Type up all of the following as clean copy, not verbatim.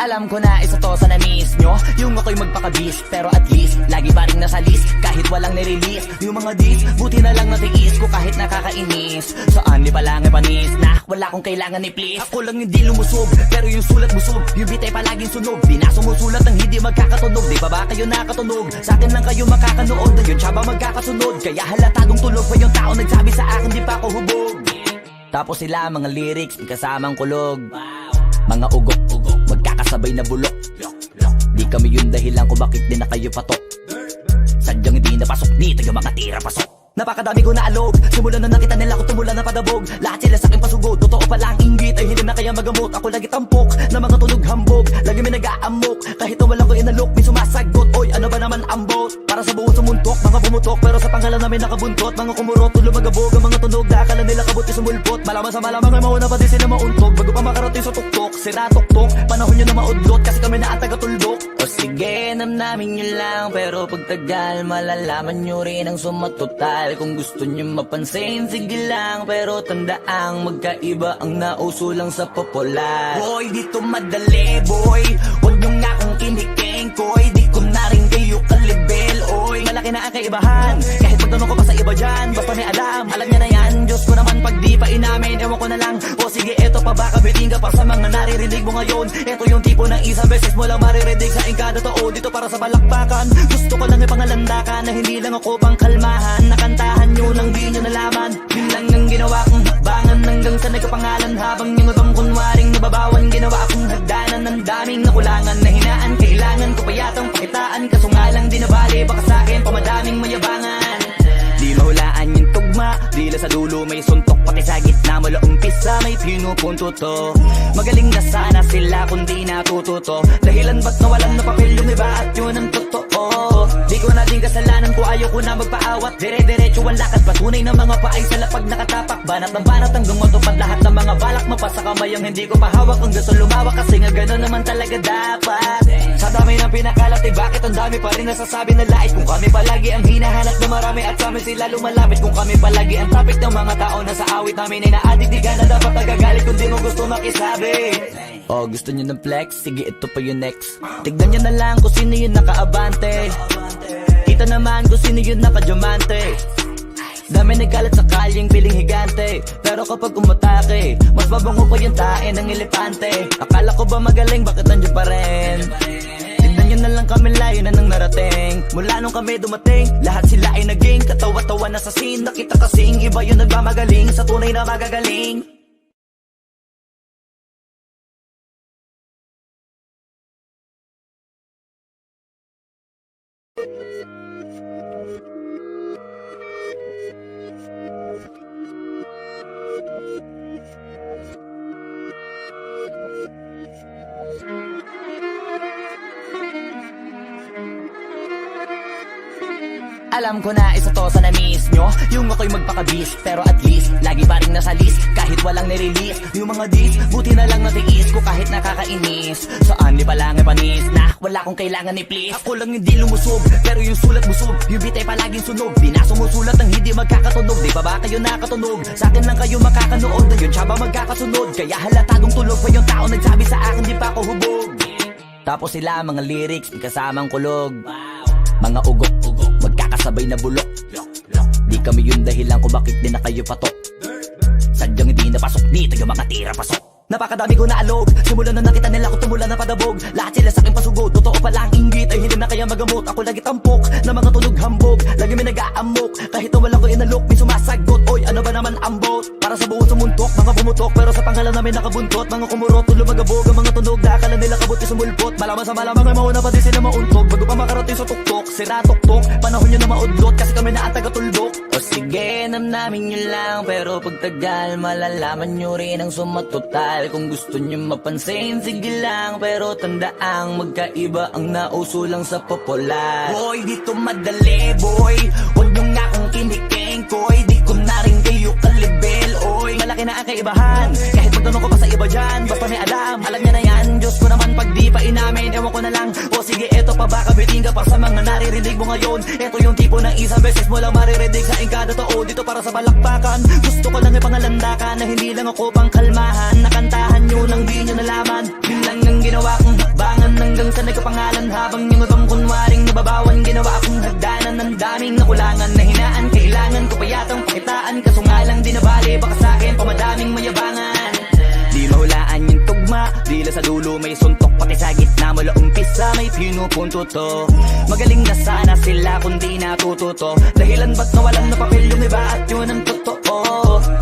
Alam ko na isa to sa na-miss nyo, yung ako'y magpakabis, pero at least lagi pa rin nasa list, kahit walang nirelease. Yung mga dis, buti na lang natiis ko kahit nakakainis. Saan di palang panis na wala kong kailangan ni please. Ako lang hindi lumusob, pero yung sulat busog, yung bitay palaging sunog. Di na sumusulat ng hindi magkakatunog, di ba ba kayo nakatunog? Sa akin lang kayo makakanood, yun siya ba magkakasunod? Kaya halatadong tulog pa yung tao nagsabi sa akin di pa ako hubog. Tapos sila mga lyrics, may kasamang kulog. Mga ugok-ugok, magkakasabay na bulok. Di kami yung dahilan kung bakit di na kayo patok. Sadyang hindi napasok, di tayo mga tira pasok. Napakadami ko na alog, simula na nakita nila ko tumula na padabog. Lahat sila sa aking pasugod, totoo pa lang inggit ay hindi na kaya magamot. Ako lagi tampok, na mga tunog hambog. Lagi may nag-aamok, kahit na walang ko inalok. May sumasagot, oy ano ba naman ambot? Para sa buong sumuntok, mga bumutok, pero sa pangalan namin nakabuntot. Mga kumurot, tulo magabog, ang mga tunog na akala nila kabuti sumulpot. Malaman sa malamang ay mauna pa din sila mauntog. Bago pa makarating sa tuktok, sira tuktok. Panahon nyo na maudlot, kasi kami na ang taga-tuldok. O sige, namnamin nyo lang, pero pagtagal malalaman nyo rin ang sumatotal. Kung gusto nyo mapansin, sige lang, pero tandaang magkaiba ang nauso lang sa popular. Boy, dito madali, boy, huwag nyo nga akong kiniking, koy. Di ko na rin kayo kalibel, oy. Malaki na ang kaibahan, kahit magtanong ko pa sa iba dyan. Basta may alam niya na yan. Diyos ko naman pag di pa inamin, ewan ko na lang. O sige, eto pa baka biting ka pa sa mga naririnig mo ngayon. Eto yung tipo ng isang beses mo lang maririnig sa kada tao. Dito para sa balakbakan, gusto ko lang ipangalandakan na hindi lang ako pang kalmahan. Nakantahan nyo nang di nyo nalaman, yun lang ang ginawa kong hakbangan. Hanggang sa nagkapangalan habang yung ibang kunwaring nababawan. Ginawa akong hagdanan ng daming nakulangan na hinaan. Kailangan ko pa yatang pakitaan, kaso nga lang di nabali. Baka sa'kin pamadaming mayabangan. Di mahulaan yung tugma, dila sa dulo may suntok. Pati sa gitna mula umpisa may pinupunto to. Magaling na sana sila kung di natututo. Dahilan ba't nawalan na papel yung iba at yun ang totoo. Di ko na din kasalanan ko, ayaw ko na magpaawat. Dire-diretso ang lakad, patunay ng mga paay sa lapag nakatapak. Banat ng banat hanggang matupad lahat ng mga balak. Mapasa kamay ang hindi ko pahawak. Kung gusto lumawak kasi nga gano'n naman talaga dapat. Sa dami ng pinakalat, eh bakit ang dami pa rin nasasabi na lait? Kung kami palagi ang hinahanap na marami at sa amin sila lumalapit. Kung kami palagi ang topic ng mga tao na sa awit namin ay naaditigan na dapat nagagalit kung di mo gusto makisabi. Oh, gusto nyo ng flex? Sige, ito pa yung next. Tignan nyo na lang kung sino yung nakaabante. Kita naman kung sino yung nakadiamante. Dami nagkalat sa kalyeng piling higante, pero kapag umatake, mas babango pa yung tae ng elepante. Akala ko ba magaling, bakit nandiyan pa rin? Tignan nyo na lang kami, layo na nang narating. Mula nung kami dumating, lahat sila ay naging katawa-tawa na sa scene. Nakita kasing iba yung nagmamagaling sa tunay na magagaling. Alam ko na isa to sa na-miss nyo, yung ako'y magpakabis, pero at least lagi pa rin nasa list, kahit walang nirelease. Yung mga dis, buti na lang natiis ko kahit nakakainis. Saan di palang panis na wala kong kailangan ni please. Ako lang hindi lumusob, pero yung sulat busog, yung bitay palaging sunog. Di na sumusulat ng hindi magkakatunog, di ba ba kayo nakatunog? Sa akin lang kayo makakanood, yun siya ba magkakasunod? Kaya halatadong tulog pa yung tao nagsabi sa akin di pa ako hubog. Tapos sila mga lyrics, may kasamang kulog. Mga ugok-ugok, magkakasabay na bulok. Di kami yung dahilan kung bakit di na kayo patok. Sadyang hindi napasok, di tayo mga tira pasok. Napakadami ko na alog, simula na nakita nila ko tumula na padabog. Lahat sila sa aking pasugod, totoo pa lang inggit ay hindi na kaya magamot. Ako lagi tampok, na mga tunog hambog. Lagi may nag-aamok, kahit na walang ko inalok. May sumasagot, oy ano ba naman ambot? Para sa buong sumuntok, mga bumutok, pero sa pangalan namin nakabuntot. Mga kumurot, tulo magabog, ang mga tunog na akala nila kabuti sumulpot. Malaman sa malamang ay mauna pa din sila mauntog. Bago pa makarating sa tuktok, sira tuktok. Panahon nyo na maudlot, kasi kami na ang taga-tuldok. O sige, namnamin nyo lang, pero pagtagal malalaman nyo rin ang sumatotal. Kung gusto nyo mapansin, sige lang, pero tandaang magkaiba ang nauso lang sa popular. Boy, dito madali, boy, huwag nyo nga akong kiniking, koy. Di ko na rin kayo kalibel, oy. Malaki na ang kaibahan, kahit magtanong ko pa sa iba dyan. Basta may alam niya na yan. Diyos ko naman pag di pa inamin, ewan ko na lang. O sige, eto pa baka biting ka pa sa mga naririnig mo ngayon. Eto yung tipo ng isang beses mo lang maririnig sa kada tao. Dito para sa balakbakan, gusto ko lang ipangalandakan na hindi lang ako pang kalmahan. Nakantahan nyo nang di nyo nalaman, yun lang ang ginawa kong bali, baka sa'kin pamadaming mayabangan. Di mahulaan yung tugma, dila sa dulo may suntok, pati sa gitna mula umpisa may pinupunto to. Magaling na sana sila kung di natututo, dahilan ba't nawalan na papel yung iba at yun ang totoo.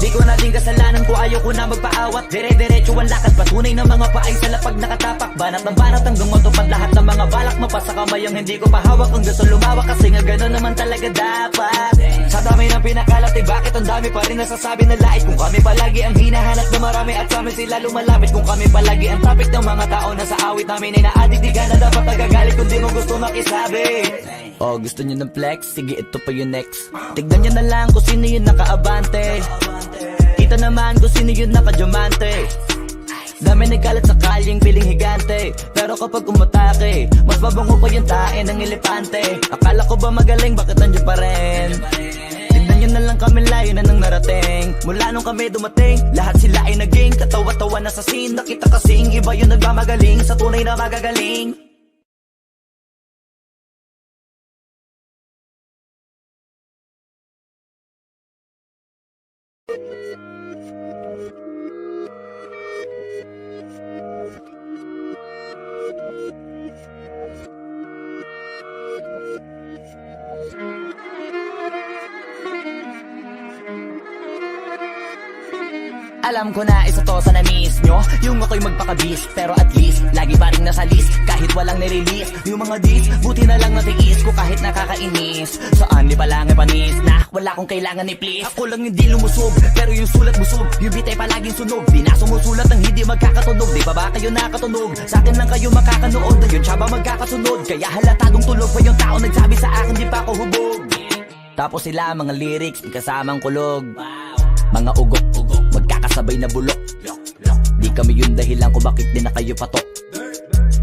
Di ko na din kasalanan ko, ayaw ko na magpaawat, dire-diretso ang lakad, patunay ng mga paay sa lapag nakatapak. Banat ng banat hanggang matupad lahat ng mga balak, mapasa kamay ang hindi ko pahawak. Ang gusto lumawak kasi nga gano'n naman talaga dapat. Sa dami ng pinakalat eh bakit ang dami pa rin nasasabi na lait. Kung kami palagi ang hinahanap na marami at sa amin sila lumalapit. Kung kami palagi ang topic ng mga tao na sa awit namin ay na-addict, di ka na dapat nagagalit kung di mo gusto makisabi. Oh, gusto nyo ng flex? Sige, ito pa yung next. Tignan nyo na lang kung sino yung nakaabante. Kita naman kung sino yung nakadiamante. Dami nagkalat sa kalyeng piling higante, pero kapag umatake, mas mabango pa yung tae ng elepante. Akala ko ba magaling, bakit nandiyan pa rin? Tignan nyo na lang kami, layo na nang narating. Mula nung kami dumating, lahat sila ay naging katawa-tawa na sa scene. Nakita kasing iba yung nagmamagaling sa tunay na magagaling. Alam ko na isa to sa na-miss nyo, yung ako'y magpakabis, pero at least lagi pa rin nasa list, kahit walang nirelease. Yung mga dis, buti na lang natiis ko kahit nakakainis. Saan di palang panis na wala kong kailangan ni please. Ako lang hindi lumusog, pero yung sulat busog, yung bitay palaging sunog. Di na sumusulat ng hindi magkakatunog, di ba ba kayo nakatunog? Sa akin lang kayo makakanood, yun siya ba magkakasunod? Kaya halatadong tulog pa yung tao nagsabi sa akin di pa ako hubog. Tapos sila mga lyrics, di kasamang kulog. Mga ugok-ugok, magkakasabay na bulok. Di kami yung dahilan kung bakit di na kayo patok.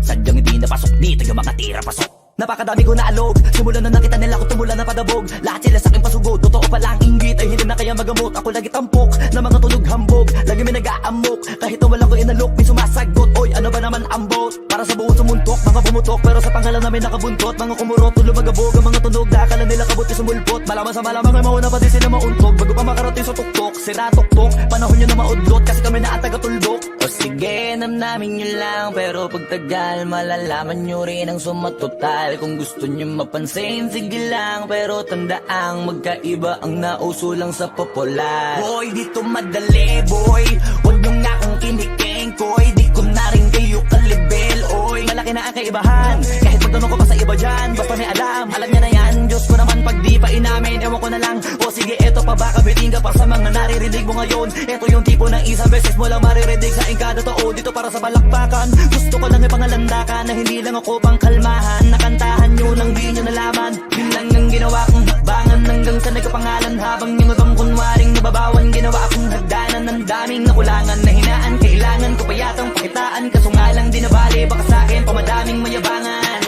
Sadyang hindi napasok dito yung mga tira pasok. Napakadami ko na alog, simula na nakita nila ko tumula na padabog. Lahat sila sa aking pasugod, totoo pala ang inggit, ay hindi na kaya magamot. Ako lagi tampok, na mga tunog hambog, lagi may nag-aamok. Kahit na wala ko inalok, may sumasagot. Oy, ano ba naman ang bot? Para sa buong sumuntok, mga bumutok, pero sa pangalan namin nakabuntot. Mga kumurot, tulo magabog, ang mga tunog, dakala nila kabuti sumulpot. Malaman sa malamang ay mauna pa din sila mauntog, bago pa makarating sa tuktok, sira tuktok. Panahon nyo na maudlot, kasi kami na ataga-tuldok. O sige, namnamin nyo lang, pero pagtagal, malalaman nyo rin ang sumatotal. Kung gusto nyo mapansin, sige lang, pero tandaang magkaiba ang nauso lang sa popular. Boy, dito madali, boy, huwag nyo nga akong kiniking, koy. Di ko na rin kayo kalibel, oy. Malaki na ang kaibahan, kahit pagtanong ko pa sa iba dyan, basta may alam nyo na yan. Diyos ko naman pag di pa inamin, ewan ko na lang. O sige, eto pa baka biting ka pa sa mga naririnig mo ngayon. Eto yung tipo ng isang beses mo lang maririnig sa engkada totoo. Dito para sa balakbakan, gusto ko lang ipangalandakan na hindi lang ako pang kalmahan. Nakantahan nyo nang di nyo nalaman, yun lang ang ginawa kong hakbangan. Hanggang sa nagkapangalan habang yung ibang kunwaring nababawan. Ginawa akong hagdanan ng daming nakulangan na hinaan. Kailangan ko pa yatang pakitaan, kaso nga lang di nabali, baka sa'kin pamadaming mayabangan.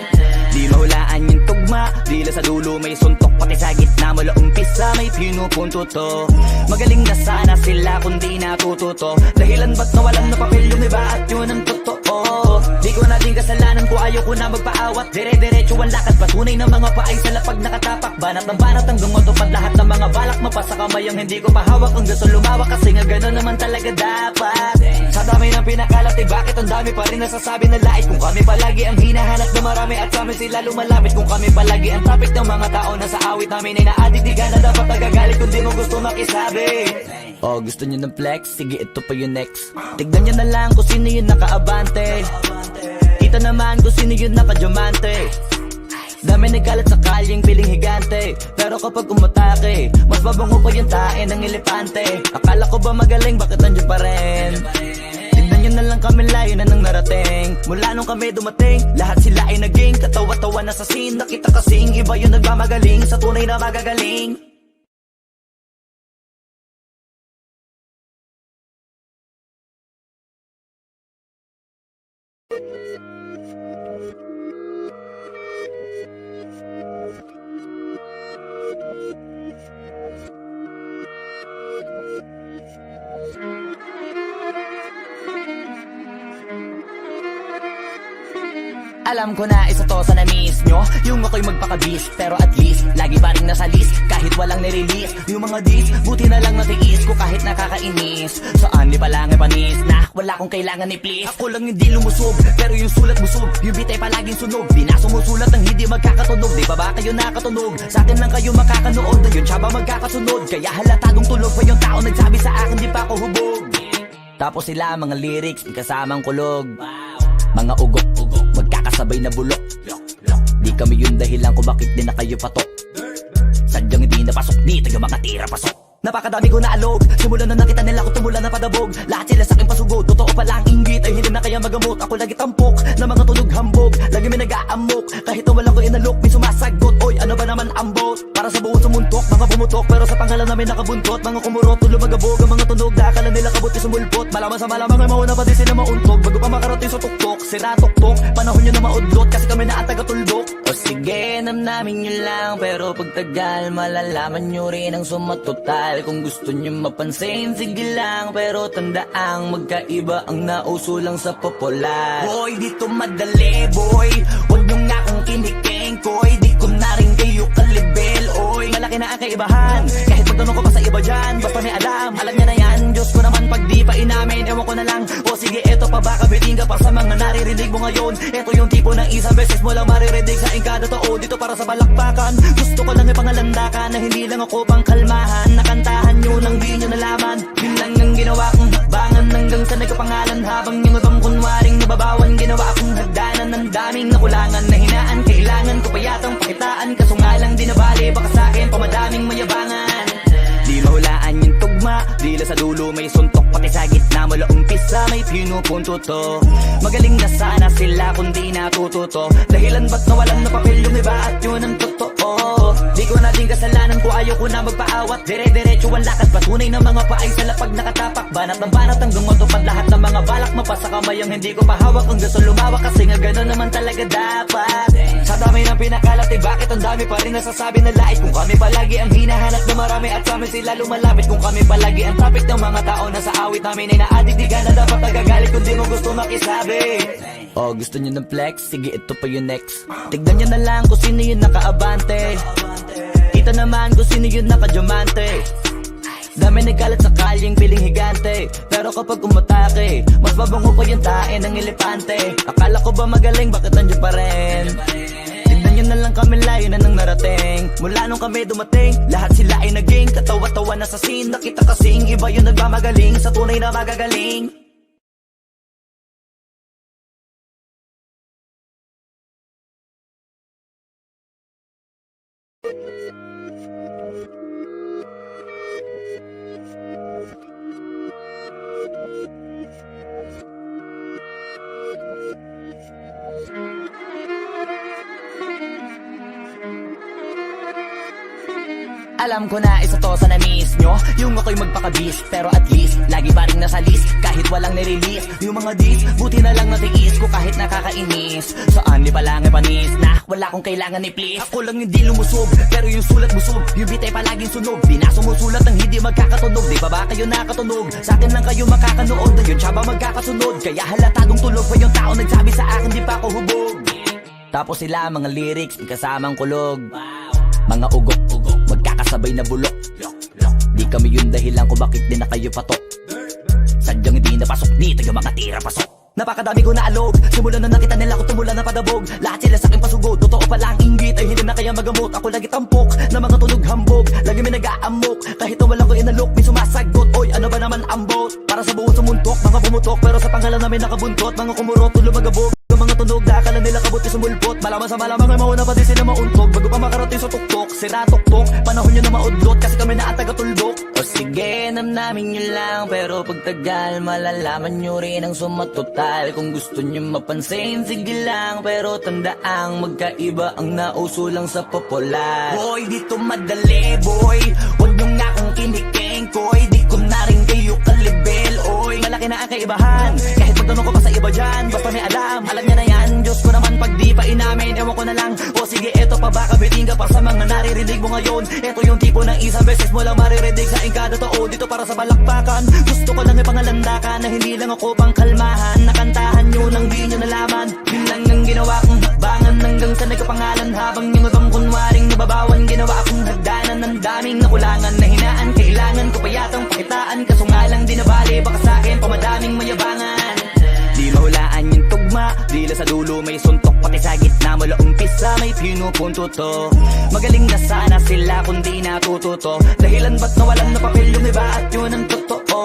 Di mahulaan yung tugma, dila sa dulo may suntok, pati sa gitna mula umpisa may pinupunto to. Magaling na sana sila kung di natututo, dahilan ba't nawalan na papel yung iba at yun ang totoo. Di ko na din kasalanan ko, ayaw ko na magpaawat, dire-diretso ang lakad, patunay ng mga paay sa lapag nakatapak. Banat ng banat hanggang matupad lahat ng mga balak, mapasa kamay ang hindi ko pahawak. Ang gusto lumawak kasi nga gano'n naman talaga dapat. Sa dami ng pinakalat eh bakit ang dami pa rin nasasabi na lait. Kung kami palagi ang hinahanap na marami at sa amin sila lumalapit. Kung kami palagi ang topic ng mga tao na sa awit namin ay na-addict, di ka na dapat nagagalit kung di mo gusto makisabi. Oh, gusto nyo ng flex? Sige, ito pa yung next. Tignan nyo na lang kung sino yung nakaabante. Kita naman kung sino yung nakadiamante. Dami nagkalat sa kalyeng piling higante, pero kapag umatake, mas mabango pa yung tae ng elepante. Akala ko ba magaling, bakit nandiyan pa rin? Tignan nyo na lang kami, layo na nang narating. Mula nung kami dumating, lahat sila ay naging katawa-tawa na sa scene. Nakita kasing iba yung nagmamagaling sa tunay na magagaling. Alam ko na isa to sa na-miss nyo, yung ako'y magpakabis, pero at least lagi pa rin nasa list, kahit walang nirelease. Yung mga dis, buti na lang natiis ko kahit nakakainis. Saan di palang panis na wala kong kailangan ni please. Ako lang hindi lumusob, pero yung sulat busog, yung bitay palaging sunog. Di na sumusulat ng hindi magkakatunog, di ba ba kayo nakatunog? Sa akin lang kayo makakanood, ayun siya ba magkakasunod? Kaya halatadong tulog pa yung tao nagsabi sa akin di pa ako hubog. Tapos sila mga lyrics, may kasamang kulog. Mga ugok-ugok, magkakasabay na bulok. Di kami yung dahilan kung bakit di na kayo patok. Sadyang hindi napasok, di tayo mga tira pasok. Napakadami ko na alog, simula na nakita nila ko tumula na padabog. Lahat sila sa akin pasugod, totoo pala ang inggit ay hindi na kaya magamot. Ako lagi tampok, na mga tunog hambog. Lagi may nag-aamok, kahit na wala ko inalok. May sumasagot, oy ano ba naman ang bot? Para sa buong sumuntok, mga bumutok, pero sa pangalan namin nakabuntot. Mga kumurot, tulo magabog, ang mga tunog. Akala nila kabut sumulpot, malaman sa malamang ay mauna pa din sila mauntog. Bago pa makarating sa tuktok, sira tuktok. Panahon nyo na maudlot, kasi kami na ang taga-tuldok. O sige, namnamin nyo lang, pero pagtagal malalaman nyo rin ang sumatotal. Kung gusto nyo mapansin, sige lang, pero tandaang magkaiba ang nauso lang sa popular. Boy, dito madali, boy, huwag nyo nga akong kiniking, koy. Di ko na rin kayo kalibel, oy. Malaki na ang kaibahan, kahit magtanong ko pa sa iba dyan. Basta may alam niya na yan. Diyos ko naman pag di pa inamin, ewan ko na lang. O sige, eto pa ba, kabiting ka pa sa mga naririnig mo ngayon. Eto yung tipo ng isang beses mo lang maririnig sa engkada tao. Dito para sa balakbakan, gusto ko lang ipangalandakan na hindi lang ako pang kalmahan. Nakantahan nyo nang di nyo nalaman, yun lang ang ginawa kong hakbangan. Hanggang sa nagkapangalan, habang yung ibang kunwaring nababawan. Ginawa akong hagdanan ng daming nakulangan na hinaan. Kailangan ko pa yatang pakitaan, kaso nga lang di nabali. Baka sa'kin pamadaming mayabangan. Di mahulaan yung tugma, dila sa dulo may suntok. Pati sa gitna mula umpisa may pinupunto to. Magaling na sana sila kung di natututo. Dahilan ba't nawalan na papel yung iba at yun ang totoo. Di ko na din kasalanan ko, ayaw ko na magpaawat. Dire-diretso ang lakad, patunay ng mga paay sa lapag nakatapak. Banat ng banat hanggang matupad lahat ng mga balak. Mapasa kamay ang hindi ko mahawak. Ang gusto lumawak kasi nga gano'n naman talaga dapat. Sa dami ng pinakalat, eh bakit ang dami pa rin nasasabi na lait? Kung kami palagi ang hinahanap na marami at sa amin sila lumalapit. Kung kami palagi ang topic ng mga tao na sa awit namin ay naaditigan na dapat nagagalit kung di mo gusto makisabi. Oh, gusto nyo ng flex? Sige, ito pa yung next. Tignan nyo na lang kung sino yung nakaabante. Kita naman kung sino yung nakadiamante. Dami nagkalat sa kalyeng piling higante, pero kapag umatake, mas babango pa yung tae ng elepante. Akala ko ba magaling, bakit nandiyan pa rin? Tignan nyo na lang kami, layo na nang narating. Mula nung kami dumating, lahat sila ay naging katawa-tawa na sa scene. Nakita kasing iba yung nagmamagaling sa tunay na magagaling. Alam ko na isa to sa na-miss nyo, yung ako'y magpakabis, pero at least lagi pa rin nasa list, kahit walang nirelease. Yung mga dis, buti na lang natiis ko kahit nakakainis. Saan di palang panis na wala kong kailangan ni please. Ako lang hindi lumusob, pero yung sulat busog, yung bitay palaging sunog. Di na sumusulat ng hindi magkakatunog, di ba ba kayo nakatunog? Sa akin lang kayo makakanood, ayun siya ba magkakasunod? Kaya halatadong tulog pa yung tao nagsabi sa akin di pa ako hubog. Tapos sila mga lyrics, may kasamang kulog. Mga ugok-ugok, magkakasabay na bulok. Di kami yung dahilan kung bakit di na kayo patok. Sadyang hindi napasok, di tayo mga tira pasok. Napakadami ko na alog, simula na nakita nila ko tumula na padabog. Lahat sila sa akin pasugod, totoo pala ang inggit ay hindi na kaya magamot. Ako lagi tampok, na mga tunog hambog. Lagi may nag-aamok, kahit na wala ko inalok. May sumasagot, oy ano ba naman ang bot? Para sa buong sumuntok, mga bumutok, pero sa pangalan namin nakabuntot. Mga kumurot, tulo magabog. Mga tunog, akala nila kabut sumulpot. Malaman sa malamang ay mauna pa din sila mauntog. Bago pa makarating sa tuktok, sira tuktok. Panahon nyo na maudlot, kasi kami na ang taga-tuldok. O sige, namnamin nyo lang, pero pagtagal malalaman nyo rin ang sumatotal. Kung gusto nyo mapansin, sige lang, pero tandaang magkaiba ang nauso lang sa popular. Boy, dito madali, boy, huwag nyo nga akong kiniking, koy. Di ko na rin kayo kalibel, oy. Malaki na ang kaibahan, kahit magtanong ko pa sa iba dyan. Basta may alam niya na yan. Diyos ko naman pag di pa inamin, ewan ko na lang. O sige, eto pa ba, kabiting ka pa sa mga naririnig mo ngayon. Eto yung tipo ng isang beses mo lang maririnig sa engkada tao. Dito para sa balakbakan, gusto ko lang ipangalandakan na hindi lang ako pang kalmahan. Nakantahan nyo nang di nyo nalaman, yun lang ang ginawa kong tugma, dila sa dulo may suntok, pati sa gitna mula umpisa may pinupunto to. Magaling na sana sila kung di natututo, dahilan ba't nawalan na papel yung iba at yun ang totoo.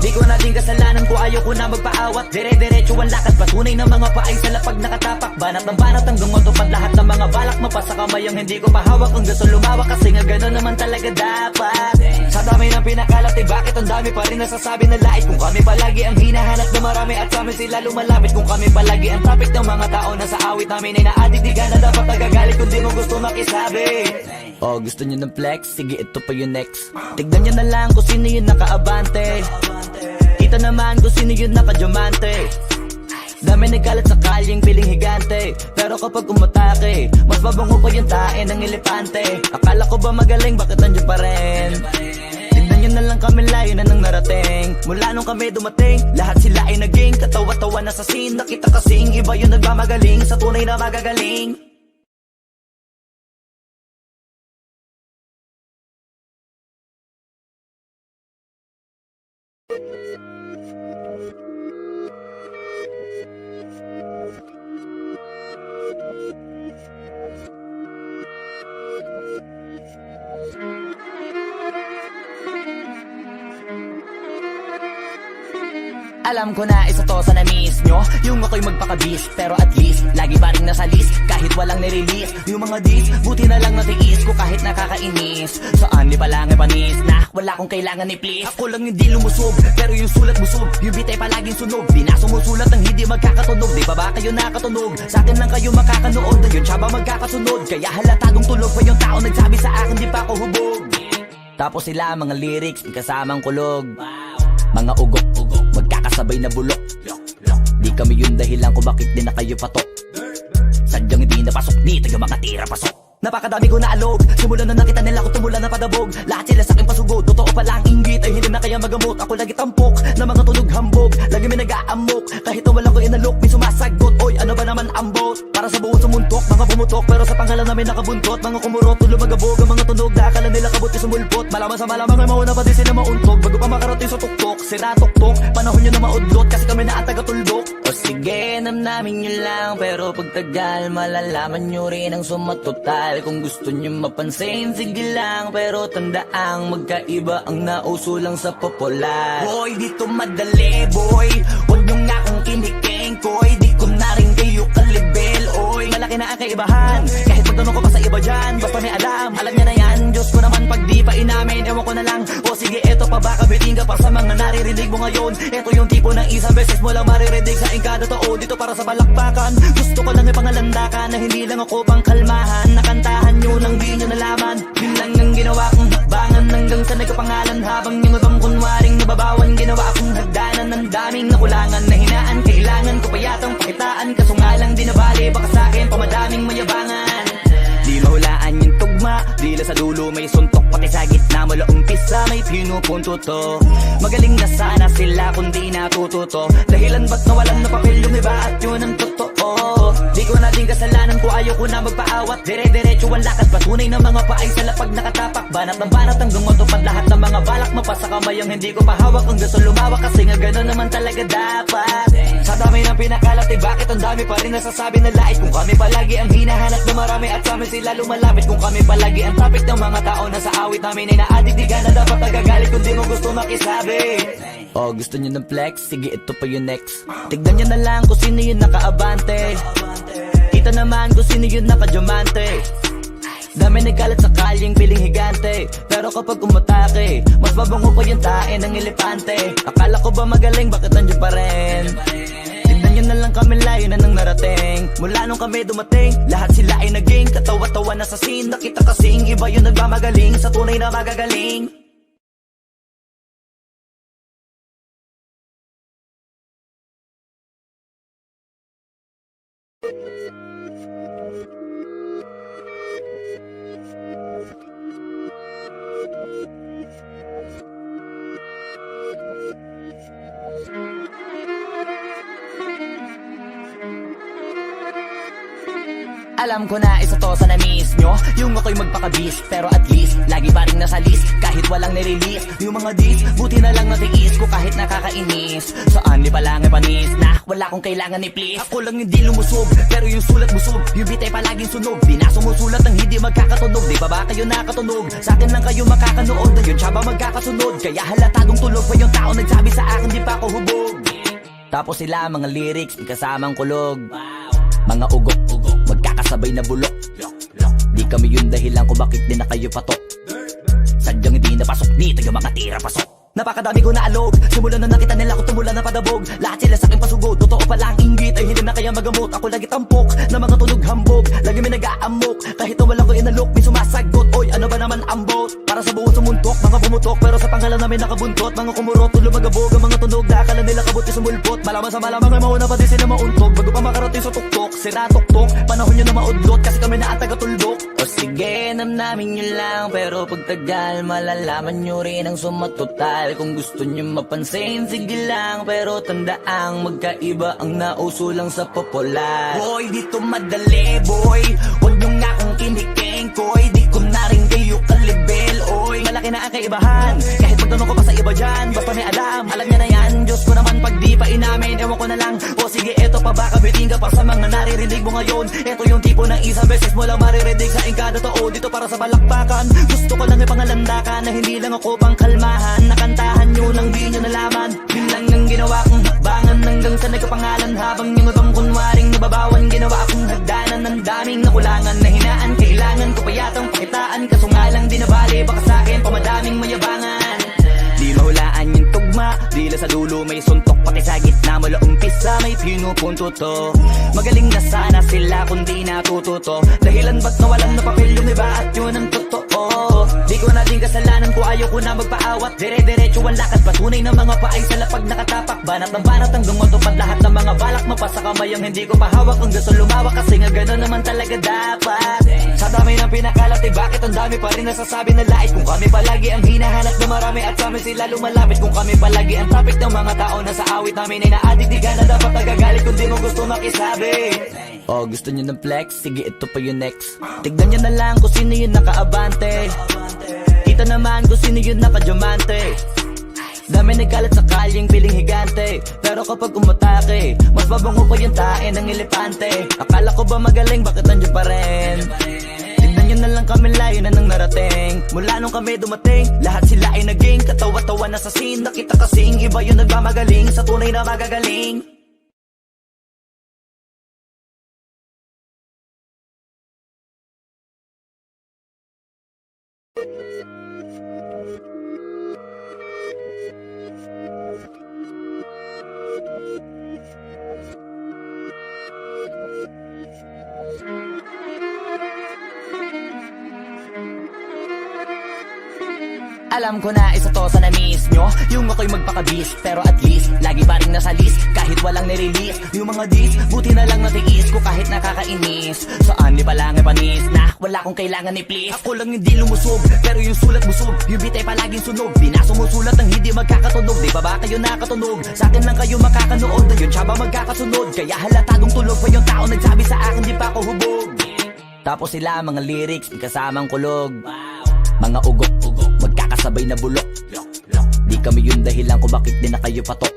Di ko na din kasalanan ko, ayaw ko na magpaawat, dire-diretso ang lakad, patunay ng mga paay sa lapag nakatapak, banat ng banat hanggang matupad lahat ng mga balak, mapasa kamay ang hindi ko mahawak, ang gusto lumawak kasi nga gano'n naman talaga dapat. Sa dami ng pinakalat, bakit ang dami pa rin nasasabi na lait, kung kami palagi ang hinahanap na marami at sa amin sila lumalapit, kung kami palagi ang topic ng mga tao na sa awit namin ay naaditigan na dapat nagagalit kung di mo gusto makisabi. Oh, gusto nyo ng flex? Sige, ito pa yung next. Tignan nyo na lang kung sino yung nakaabante, kita naman kung sino yung nakadiamante. Dami nagkalat sa kalyeng piling higante, pero kapag umatake, mas babango pa yung tae ng elepante. Akala ko ba magaling, bakit nandiyan pa rin? Tignan nyo na lang kami, layo na nang narating. Mula nung kami dumating, lahat sila ay naging katawa-tawa na sa scene. Nakita kasing iba yung nagmamagaling sa tunay na magagaling. Alam ko na isa to sa na-miss nyo, yung ako'y magpakabis, pero at least lagi pa rin nasa list, kahit walang nirelease. Yung mga dis, buti na lang natiis ko kahit nakakainis. Saan di palang panis na wala kong kailangan ni please. Ako lang hindi lumusob, pero yung sulat busog, yung bitay palaging sunog. Di na sumusulat ang hindi magkakatunog, di ba ba kayo nakatunog? Sa akin lang kayo makakanood, yun siya ba magkakasunod? Kaya halatadong tulog pa yung tao nagsabi sa akin di pa ako hubog. Tapos sila mga lyrics, kasamang kulog, mga ugok-ugok, magkakasabay na bulok. Di kami yung dahilan kung bakit di na kayo patok. Sadyang hindi napasok, di tayo makatira pasok. Napakadami ko na alog, simulan na nakita nila ko tumula na padabog. Lahat sila sa akin pasugod, totoo pala ang inggit ay hindi na kaya magamot. Ako lagi tampok, na mga tunog hambog, lagi may nag-aamok, kahit na wala ko inalok, may sumasagot. Oy, ano ba naman ambot? Para sa buong sumuntok, mga pumutok, pero sa pangalan namin nakabuntot. Mga kumurot, tulo magabog, ang mga tunog na akala nila kabot yung sumulpot. Malaman sa malamang ay mauna pa din sila mauntog, bago pa makarating sa tuktok, sira tuktok, panahon nyo na maudlot, kasi kami na ang taga-tuldok. O sige, namnamin nyo lang, pero pagtagal malalaman nyo rin ang sumatotal. Kung gusto nyo mapansin, sige lang, pero tandaang magkaiba ang nauso lang sa popular. Boy, dito madali, boy, huwag nyo nga akong kiniking, koy, di ko na rin kayo kalibel, oy. Malaki na ang kaibahan, kahit magtanong ko pa sa iba dyan, basta may alam niya na yan. Diyos ko naman pag di pa inamin, ewan ko na lang. O sige, eto pa ba kabiting ka para sa mga naririnig mo ngayon? Eto yung tipo ng isang beses mo lang maririnig sa kada tao, dito para sa balakbakan. Gusto ko lang ipangalandakan na hindi lang ako pang kalmahan, nakantahan nyo nang di nyo nalaman. Yun lang ang ginawa kong hakbangan hanggang sa nagkapangalan, habang yung ibang kunwaring nababawan, ginawa akong hagdanan ng daming nakulangan na hinaan. Kailangan ko pa yatang pakitaan, kaso nga lang di nabali, baka sa akin pamadaming mayabangan. Di mahulaan yung tugma, dila sa dulo may suntok, pati sa gitna mula umpisa may pinupunto to. Magaling na sana sila kung di natututo, dahilan ba't nawalan na papel yung iba at yun ang totoo. Di ko na din kasalanan ko, ayaw ko na magpaawat, dire-diretso ang lakad, patunay ng mga paay sa lapag nakatapak, banat ng banat hanggang matupad lahat ng mga balak, mapasa kamay ang hindi ko pahawak, ang gusto lumawak kasi nga gano'n naman talaga dapat. Sa dami ng pinakalat, bakit ang dami pa rin nasasabi na lait, kung kami palagi ang hinahanap na marami at sa amin sila lumalapit, kung kami palagi ang topic ng mga tao na sa awit namin ay naaditigan na dapat nagagalit kung di mo gusto makisabi. Oh, gusto nyo ng flex? Sige, ito pa yung next. Tignan nyo na lang kung sino yung nakaabante, kita naman kung sino yung nakadiamante. Dami nagkalat sa kalyeng piling higante, pero kapag umatake, mas babango pa yung tae ng elepante. Akala ko ba magaling, bakit nandiyan pa rin? Tignan nyo na lang kami, layo na nang narating. Mula nung kami dumating, lahat sila ay naging katawa-tawa na sa scene. Nakita kasing iba yung nagmamagaling sa tunay na magagaling. Alam ko na isa to sa na-miss nyo, yung ako'y magpakabis, pero at least lagi pa rin nasa list, kahit walang nirelease. Yung mga dis, buti na lang natiis ko kahit nakakainis. Saan ni palang panis na wala kong kailangan ni please. Ako lang hindi lumusog, pero yung sulat busog, yung bitay palaging sunog. Di na sumusulat ng hindi magkakatunog. Di ba kayo nakatunog? Sa akin lang kayo makakanood, na yun siya ba magkakasunod? Kaya halatadong tulog pa yung tao nagsabi sa akin di pa ako hubog. Tapos sila mga lyrics, may kasamang kulog. Mga ugok, magkakasabay na bulok. Di kami yung dahilan kung bakit di na kayo patok. Sadyang hindi napasok dito yung mga tira pasok. Napakadami ko na alog, simulan na nakita nila ko tumula na padabog. Lahat sila sa aking pasugod, totoo pala ang inggit ay hindi na kaya magamot. Ako lagi tampok, na mga tunog hambog. Lagi may nag-aamok, kahit na wala ko inalok. May sumasagot, oy ano ba naman ang bot? Para sa buong sumuntok, mga bumutok, pero sa pangalan namin nakabuntot. Mga kumurot, tulo magabog, ang mga tunog. Dakala nila kabuti sumulpot, malaman sa malamang ay mauna pa din sila mauntog. Bago pa makarating sa tuktok, sira tuktok. Panahon nyo na maudlot, kasi kami na taga-tuldok. O sige, namnamin nyo lang, pero pagtagal malalaman nyo rin ang sumatotal. Kung gusto nyo mapansin, sige lang, pero tandaang magkaiba ang nauso lang sa popular. Boy, dito madali, boy, huwag nyo nga akong kiniking, koy. Di ko na rin kayo kalibel, oy. Malaki na ang kaibahan, kahit magtanong ko pa sa iba dyan, basta may alam nyo na yan. Diyos ko naman pag di pa inamin, ewan ko na lang. O sige, eto pa baka biting ka pa sa mga naririnig mo ngayon. Eto yung tipo ng isang beses mo lang maririnig sa ingkada totoo. Dito para sa balakbakan, gusto ko lang ipangalandakan na hindi lang ako pang kalmahan. Nakantahan nyo nang di nyo nalaman, yun lang ang ginawa kong hakbangan. Hanggang sa nagkapangalan habang yung ibang kunwaring nababawan. Ginawa akong hagdanan ng daming nakulangan na hinaan. Kailangan ko pa yatang pakitaan, kaso nga lang di nabali. Baka sa akin pamadaming mayabangan. Di mahulaan yung tugma, dila sa dulo may suntok. Pati sa gitna mula umpisa may pinupunto to. Magaling na sana sila kung di natututo. Dahilan ba't nawalan na papel yung iba at yun ang totoo. Di ko na din kasalanan ko, ayaw ko na magpaawat. Dire-diretso ang lakad, patunay ng mga paay sa lapag nakatapak. Banat ng banat hanggang matupad lahat ng mga balak. Mapasa kamay ang hindi ko pahawak, ang gusto lumawak. Kasi nga gano'n naman talaga dapat. Sa dami ng pinakalat, eh bakit ang dami pa rin nasasabi na lait? Kung kami palagi ang hinahanap na marami at sa amin sila lumalapit. Kung kami palagi ang topic ng mga tao na sa awit namin ay na-addict. Di ka na dapat nagagalit kung di mo gusto makisabi. Oh, gusto nyo ng flex? Sige, ito pa yung next. Tignan nyo na lang kung sino yung nakaabante. Kita naman kung sino yung nakadiamante. Dami nagkalat sa kalyeng piling higante, pero kapag umatake, mas mabango pa yung tae ng elepante. Akala ko ba magaling, bakit nandiyan pa rin? Tignan nyo na lang kami, layo na nang narating. Mula nung kami dumating, lahat sila ay naging katawa-tawa na sa scene. Nakita kasing iba yung nagmamagaling sa tunay na magagaling. Alam ko na isa to sa na-miss nyo, yung ako'y magpakabis, pero at least lagi pa rin nasa list, kahit walang nirelease. Yung mga dis, buti na lang natiis ko kahit nakakainis. Saan ni palang panis na wala kong kailangan ni please. Ako lang hindi lumusog, pero yung sulat busog, yung bitay palaging sunog. Di na sumusulat ng hindi magkakatunog. Di ba kayo nakatunog? Sa akin lang kayo makakanood, na yun siya ba magkakasunod? Kaya halatadong tulog pa yung tao nagsabi sa akin di pa ako hubog. Tapos sila mga lyrics, may kasamang kulog. Mga ugok, magkakasabay na bulok. Di kami yung dahilan kung bakit di na kayo patok.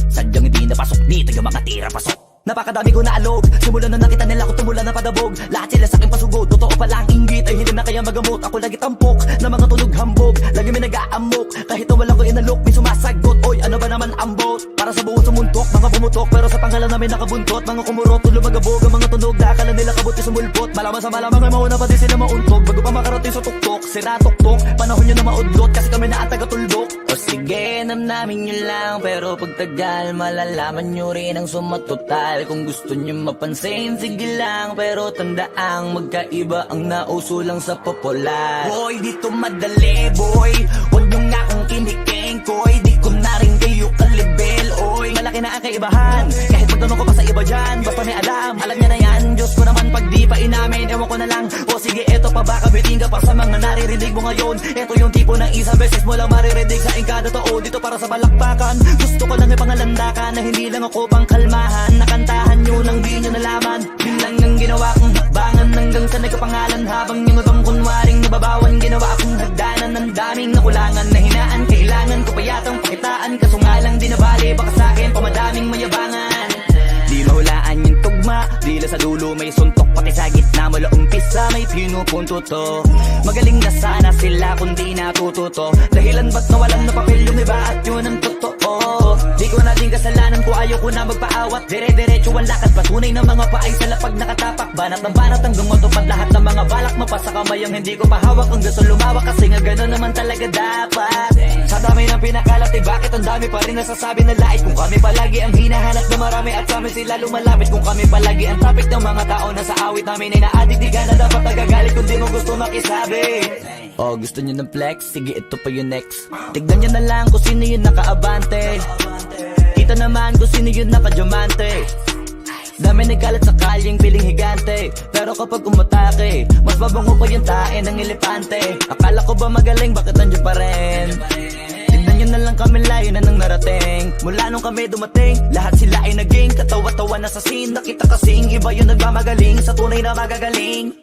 Sadyang hindi napasok dito yung mga tira pasok. Napakadami ko na alog, simulan na nakita nila ko tumula na padabog. Lahat sila sa aking pasugod, totoo pala ang inggit ay hindi na kaya magamot. Ako lagi tampok, na mga tunog hambog. Lagi may nag-aamok, kahit na wala ko inalok. May sumasagot, oy ano ba naman ang bot? Para sa buong sumuntok, mga bumutok, pero sa pangalan namin nakabuntot. Mga kumurot, tulo magabog, ang mga tunog. Dakala nila kabuti sumulpot, malaman sa malamang ay mauna pa din sila mauntog. Bago pa makarating sa tuktok, sira tuktok. Panahon nyo na maudlot, kasi kami na taga-tuldok. O sige, namnamin nyo lang, pero pagtagal malalaman nyo rin ang sumatotal. Kung gusto nyo mapansin, sige lang, pero tandaang magkaiba ang nauso lang sa popular. Boy, dito madali, boy, huwag nyo nga akong kiniking, koy. Di ko na rin kayo kalibel, oy. Malaki na ang kaibahan, kahit magtanong ko pa sa iba dyan, basta may alam nyo na yan. Diyos ko naman pag di pa inamin, ewan ko na lang. O sige, eto pa baka biting ka pa sa mga naririnig mo ngayon. Eto yung tipo ng isang beses mo lang maririnig sa ingkada totoo. Dito para sa balakbakan, gusto ko lang ipangalandakan na hindi lang ako pang kalmahan. Nakantahan nyo nang di nyo nalaman, yun lang ang ginawa kong Dila sa dulo may suntok, pati sa gitna mula umpisa may pinupunto to. Magaling na sana sila kung di natututo. Dahilan ba't nawalan na papel yung iba at yun ang totoo. Di ko na din kasalanan ko, ayaw ko na magpaawat. Dire-diretso ang lakad, patunay ng mga paay sa lapag nakatapak. Banat ng banat hanggang matupad lahat ng mga balak. Mapasa kamay ang hindi ko pahawak, ang gusto lumawak kasi nga gano'n naman talaga dapat. Sa dami ng pinakalat, bakit ang dami pa rin nasasabi na lait? Kung kami palagi ang hinahanap na marami at sa amin sila lumalapit. Kung kami palagi ang topic ng mga tao na sa awit namin ay naadik, di ka na dapat nagagalit kung di mo gusto makisabi. Oh, gusto nyo ng flex? Sige, ito pa yung next. Tignan nyo na lang kung sino yung nakaabante. Kita naman kung sino yung nakadiamante. Dami nagkalat sa kalyeng piling higante, pero kapag umatake, mas mabango pa yung tae ng elepante. Akala ko ba magaling, bakit nandiyan pa rin? Tignan nyo na lang kami, layo na nang narating. Mula nung kami dumating, lahat sila ay naging katawa-tawa na sa scene. Nakita kasing iba yung nagmamagaling sa tunay na magagaling.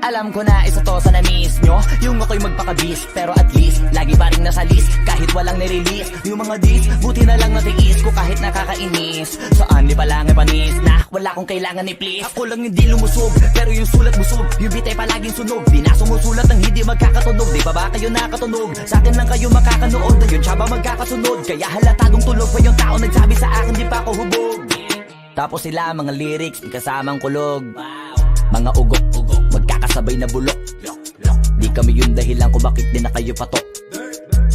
Alam ko na isa to sa na-miss nyo, yung ako'y magpakabis, pero at least lagi pa rin nasa list, kahit walang nirelease. Yung mga dis, buti na lang natiis ko kahit nakakainis. Saan di palang panis na wala kong kailangan ni please. Ako lang hindi lumusog, pero yung sulat busog. Yung bitay palaging sunog, di na sumusulat ang hindi magkakatunog. Di ba ba kayo nakatunog? Sa akin lang kayo makakanood, yun siya ba magkakasunod? Kaya halatadong tulog pa yung tao nagsabi sa akin di pa ako hubog. Tapos sila mga lyrics, kasamang kulog. Mga ugok-ugok, magkakasabay na bulok. Di kami yung dahilan kung bakit di na kayo patok.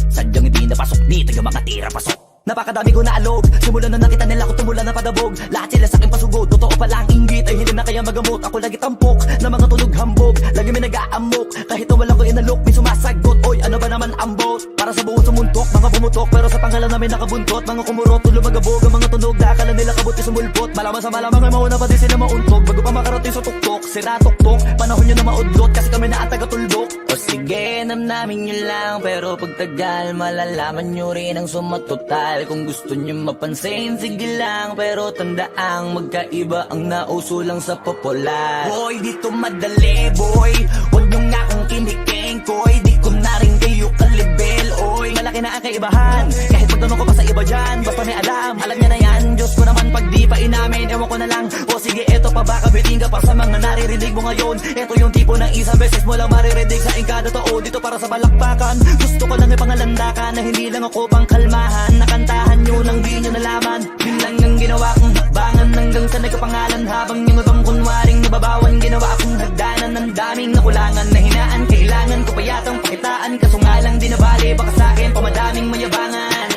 Sadyang hindi napasok, di taga mga tira pasok. Napakadami ko na alog, simulan na nakita nila ko tumula na padabog. Lahat sila sa akin pasugod, totoo pala ang inggit ay hindi na kaya magamot. Ako lagi tampok, na mga tunog hambog. Lagi may nag-aamok, kahit na wala ko inalok. May sumasagot, oy ano ba naman ang bot? Para sa buong sumuntok, mga pumutok, pero sa pangalan namin nakabuntot. Mga kumurot, tulo magabog, ang mga tunog na akala nila kabuti sumulpot. Malaman sa malamang ay mauna pa din sila mauntog. Bago pa makarating sa tuktok, sira tuktok. Panahon nyo na maudlot, kasi kami na ang taga-tuldok. O sige, namnamin nyo lang, pero pagtagal malalaman nyo rin ang sumatotal. Kung gusto nyo mapansin, sige lang, pero tandaang magkaiba ang nauso lang sa popular. Boy, dito madali, boy, huwag nyo nga akong kiniking, koy. Di ko na rin kayo kalibel, oy. Malaki na ang kaibahan, kahit magtanong ko pa sa iba dyan. Basta may alam niya na yan. Diyos ko naman pag di pa inamin, ewan ko na lang. O sige, eto pa ba kabiting ka para sa mga naririnig mo ngayon. Eto yung tipo ng isang beses mo lang maririnig sa kada tao. Dito para sa balakbakan, gusto ko lang ipangalandakan na hindi lang ako pang kalmahan. Nakantahan nyo nang di nyo nalaman, yun lang ang ginawa kong hakbangan hanggang sa nagkapangalan. Habang yung ibang kunwaring nababawan, ginawa akong hagdanan ng daming nakulangan na hinaan. Kailangan ko pa yatang pakitaan, kaso nga lang di nabali. Baka sa'kin pamadaming mayabangan.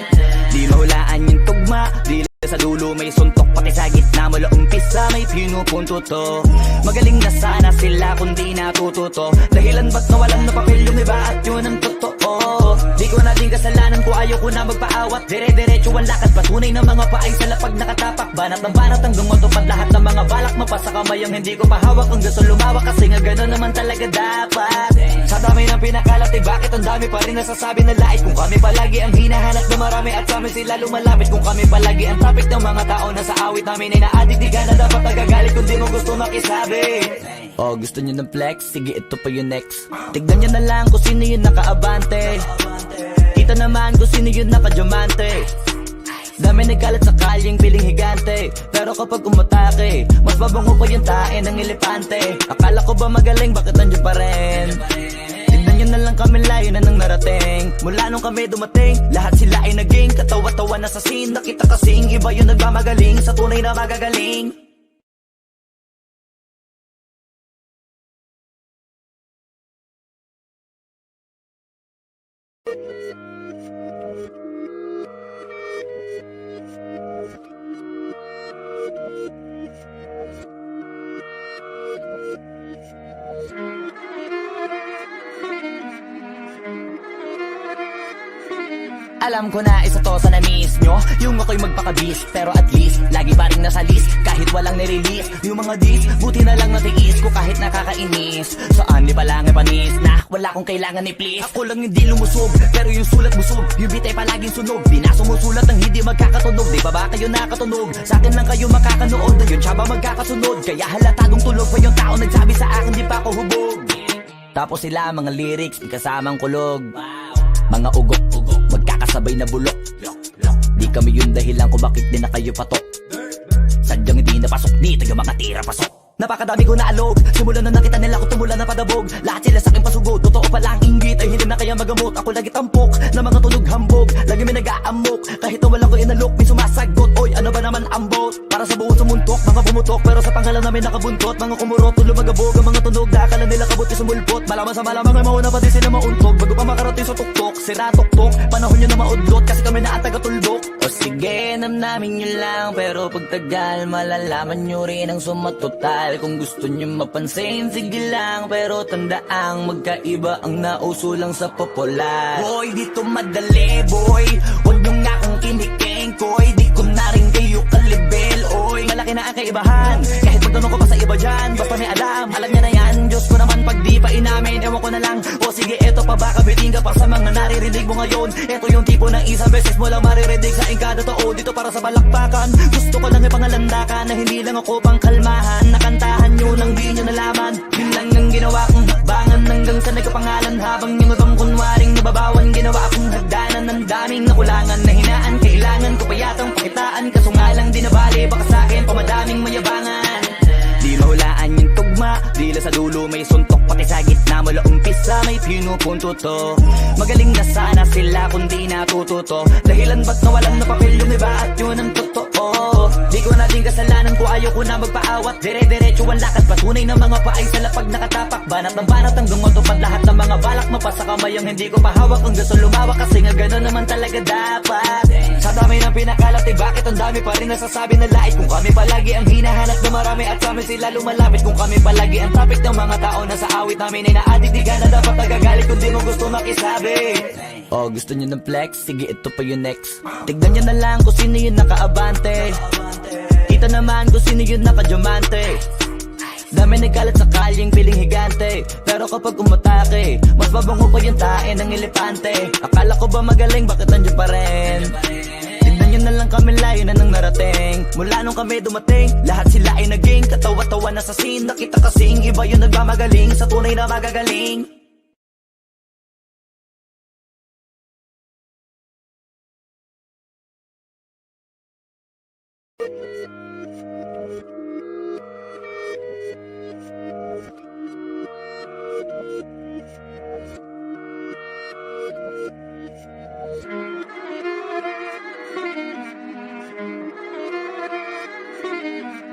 Di mahulaan yung tugma, di sa dulo may suntok, pati sa gitna mula umpisa may pinupunto to. Magaling na sana sila kung di natututo. Dahilan ba't nawalan na papel yung iba at yun ang totoo. Di ko na din kasalanan ko, ayaw ko na magpaawat. Dire-diretso ang lakad, patunay ng mga paay sa lapag nakatapak. Banat ng banat hanggang matupad lahat ng mga balak. Mapasa kamay ang hindi ko pahawak, ang gusto lumawak kasi nga gano'n naman talaga dapat. Sa dami ng pinakalat, bakit ang dami pa rin nasasabi na lait? Kung kami palagi ang hinahanap na marami at sa amin sila lumalapit. Kung kami palagi ang topic ng mga tao na sa awit namin ay naadik, di ka na dapat nagagalit kung di mo gusto makisabi. Oh, gusto nyo ng flex? Sige, ito pa yung next. Tignan nyo na lang kung sino yung nakaabante. Kita naman kung sino yung nakadiamante. Dami nagkalat sa kalyeng piling higante, pero kapag umatake, mas mabango pa yung tae ng elepante. Akala ko ba magaling, bakit nandiyan pa rin? Tignan nyo na lang kami, layo na nang narating. Mula nung kami dumating, lahat sila ay naging katawa-tawa na sa scene. Nakita kasing iba yung nagmamagaling sa tunay na magagaling. Alam ko na isa to sa na-miss nyo, yung ako'y magpakabis, pero at least lagi pa rin nasa list, kahit walang nirelease. Yung mga dis, buti na lang natiis ko kahit nakakainis. Saan di pa lang panis na wala kong kailangan ni please. Ako lang hindi lumusog, pero yung sulat busog, yung bitay palaging sunog. Di na sumusulat ang hindi magkakatunog, di ba ba kayo nakatunog? Sa akin lang kayo makakanood, yun siya ba magkakasunod? Kaya halatadong tulog pa yung tao nagsabi sa akin di pa ako hubog. Tapos sila mga lyrics, kasamang kulog, mga ugok-ugok, magkakasabay na bulok. Di kami yung dahilan kung bakit di na kayo patok. Sadyang hindi napasok, di tayo makatira pasok. Napakadami ko na alog, simulan na nakita nila ko tumula na padabog. Lahat sila sa akin pasugod, totoo pala ang inggit ay hindi na kaya magamot. Ako lagi tampok, na mga tunog hambog, lagi may nag-aamok. Kahit na walang ko inalok, may sumasagot. Oy, ano ba naman ang bot? Para sa buong sumuntok, mga pumutok, pero sa pangalan namin nakabuntot. Mga kumurot, tulo magabog, ang mga tunog na akala nila kabuti sumulpot. Malaman sa malamang ay mauna pa din sila mauntog. Bago pa makarating sa tuktok, sira tuktok, panahon nyo na maudlot, kasi kami na ang taga-tuldok. O sige, namnamin nyo lang, pero pagtagal malalaman nyo rin ang sumatotal. Kung gusto nyo mapansin, sige lang, pero tandaang magkaiba ang nauso lang sa popular. Boy, dito madali, boy, huwag nyo nga akong kiniking, koy. Di ko na rin kayo kalibel, oy. Malaki na ang kaibahan, kahit magtanong ko pa sa iba dyan, basta may alam niya na yan. Diyos ko naman pag di pa inamin, ewan ko na lang. O sige, eto pa ba kabiting ka pa sa mga naririnig mo ngayon? Eto yung tipo ng isang beses mo lang maririnig sa kada tao. Dito para sa balakbakan, gusto ko lang ipangalandakan na hindi lang ako pang kalmahan. Nakantahan nyo nang di nyo nalaman, yun lang ang ginawa kong hakbangan hanggang sa nagkapangalan. Habang yung ibang kunwaring nababawan, ginawa akong hagdanan ng daming nakulangan na hinaan. Kailangan ko pa yatang pakitaan, kaso nga lang di nabali, baka sa akin pamadaming mayabangan. Di mahulaan yung tugma, dila sa dulo may suntok, pati sa gitna mula umpisa may pinupunto to. Magaling na sana sila kung di natututo, dahilan ba't nawalan na papel yung iba at yun ang totoo. Di ko na din kasalanan ko, ayaw ko na magpaawat, dire-diretso ang lakad, patunay ng mga paay sa lapag nakatapak. Banat ng banat hanggang matupad lahat ng mga balak mapasa kamay ang hindi ko pahawak. Ang gusto lumawak kasi nga gano'n naman talaga dapat. Sa dami ng pinakalat eh bakit ang dami pa rin nasasabi na lait? Kung kami palagi ang hinahanap na marami at sa amin sila lumalapit. Kung kami palagi ang topic ng mga tao na sa awit namin ay naadik, di ka na dapat nagagalit kung di mo gusto makisabi. Oh, gusto nyo ng flex? Sige, ito pa yung next. Tignan nyo na lang kung sino yung nakaabante. Kita naman kung sino yung nakadiamante. Dami nagkalat sa kalyeng piling higante, pero kapag umatake, mas mabango pa yung tae ng elepante. Akala ko ba magaling, bakit nandiyan pa rin? Tignan nyo na lang kami, layo na nang narating. Mula nung kami dumating, lahat sila ay naging katawa-tawa na sa scene. Nakita kasing iba yung nagmamagaling sa tunay na magagaling.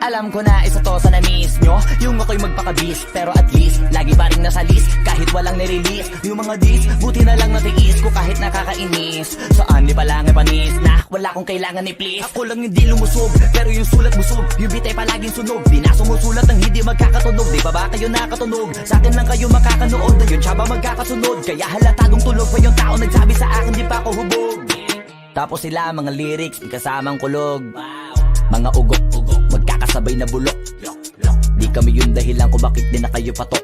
Alam ko na isa to sa na-miss nyo, yung ako'y magpakabis, pero at least lagi pa rin nasa list, kahit walang nirelease. Yung mga dis, buti na lang natiis ko kahit nakakainis. Saan di pa lang panis na wala kong kailangan ni please. Ako lang hindi lumusog, pero yung sulat busog, yung bitay palaging sunog. Di na sumusulat ang hindi magkakatunog, di ba ba kayo nakatunog? Sa akin lang kayo makakanood, yun siya ba magkakasunod? Kaya halatadong tulog pa yung tao nagsabi sa akin di pa ako hubog. Tapos sila mga lyrics, kasamang kulog, mga ugok-ugok, magkakasabay na bulok. Di kami yung dahilan kung bakit di na kayo patok.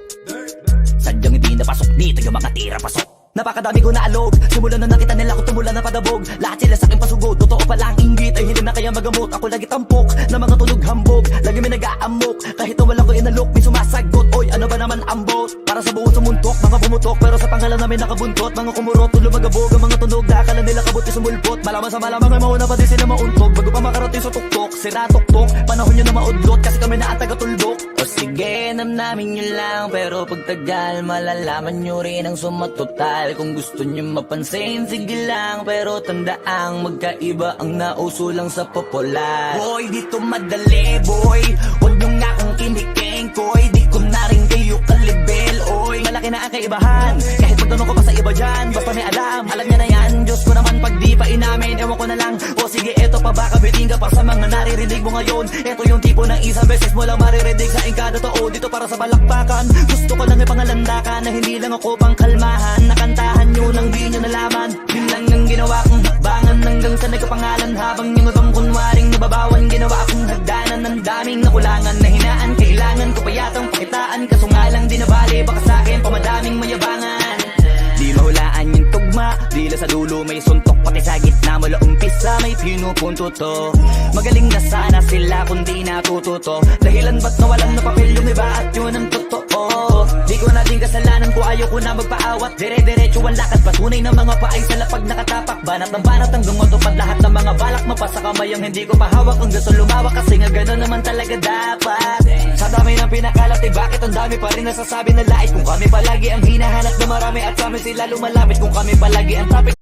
Sadyang hindi napasok, di tayo makatira pasok. Napakadami ko na alog, simulan na nakita nila ko tumula na padabog. Lahat sila sa akin pasugod, totoo pala ang inggit ay hindi na kaya magamot. Ako lagi tampok, na mga tunog hambog, lagi may nag-aamok. Kahit na wala ko inalok, may sumasagot. Oy, ano ba naman ang bot? Para sa buong sumuntok, mga pumutok, pero sa pangalan namin nakabuntot. Mga kumurot, tulo magabog, ang mga tunog na akala nila kabuti sumulpot. Malaman sa malamang ay mauna pa din sila mauntog. Bago pa makarating sa tuktok, sira tuktok, panahon nyo na maudlot, kasi kami na ang taga-tuldok. O sige, namnamin nyo lang, pero pagtagal malalaman nyo rin ang sumatotal. Kung gusto nyo mapansin, sige lang, pero tandaang magkaiba ang nauso lang sa popular. Boy, dito madali, boy, huwag nyo nga akong kiniking, koy. Di ko na rin kayo kalibel, oy. Malaki na ang kaibahan, kahit magtanong ko pa sa iba dyan, basta may alam niya na yan. Diyos ko naman pag di pa inamin, ewan ko na lang. O sige, eto pa ba kabiting ka pa sa mga naririnig mo ngayon? Eto yung tipo ng isang beses mo lang maririnig sa kada tao. Dito para sa balakbakan, gusto ko lang ipangalandakan na hindi lang ako pang kalmahan. Nakantahan nyo nang di nyo nalaman, yun lang ang ginawa kong may kapangalan. Habang yung ibang kunwaring nababawan, ginawa akong hagdanan ng daming nakulangan na hinaan. Kailangan ko pa yatang pakitaan, kaso nga lang di nabali. Baka sa'kin pamadaming mayabangan. Di mahulaan yung tugma, dila sa dulo may suntok. Pati sa gitna mula umpisa may pinupunto to. Magaling na sana sila kung di natututo. Dahilan ba't nawalan na papel yung iba at yun ang totoo. Di ko na din kasalanan ko, ayaw ko na magpaawat. Dire-diretso ang lakad, patunay ng mga paay sa lapag nakatapak. Banat ng banat hanggang matupad lahat ng mga balak. Mapasa kamay ang hindi ko pahawak. Ang gusto lumawak kasi nga gano'n naman talaga dapat. Sa dami ng pinakalat, eh bakit ang dami pa rin nasasabi na lait? Kung kami palagi ang hinahanap na marami at sa amin sila lumalapit. Kung kami palagi ang topic.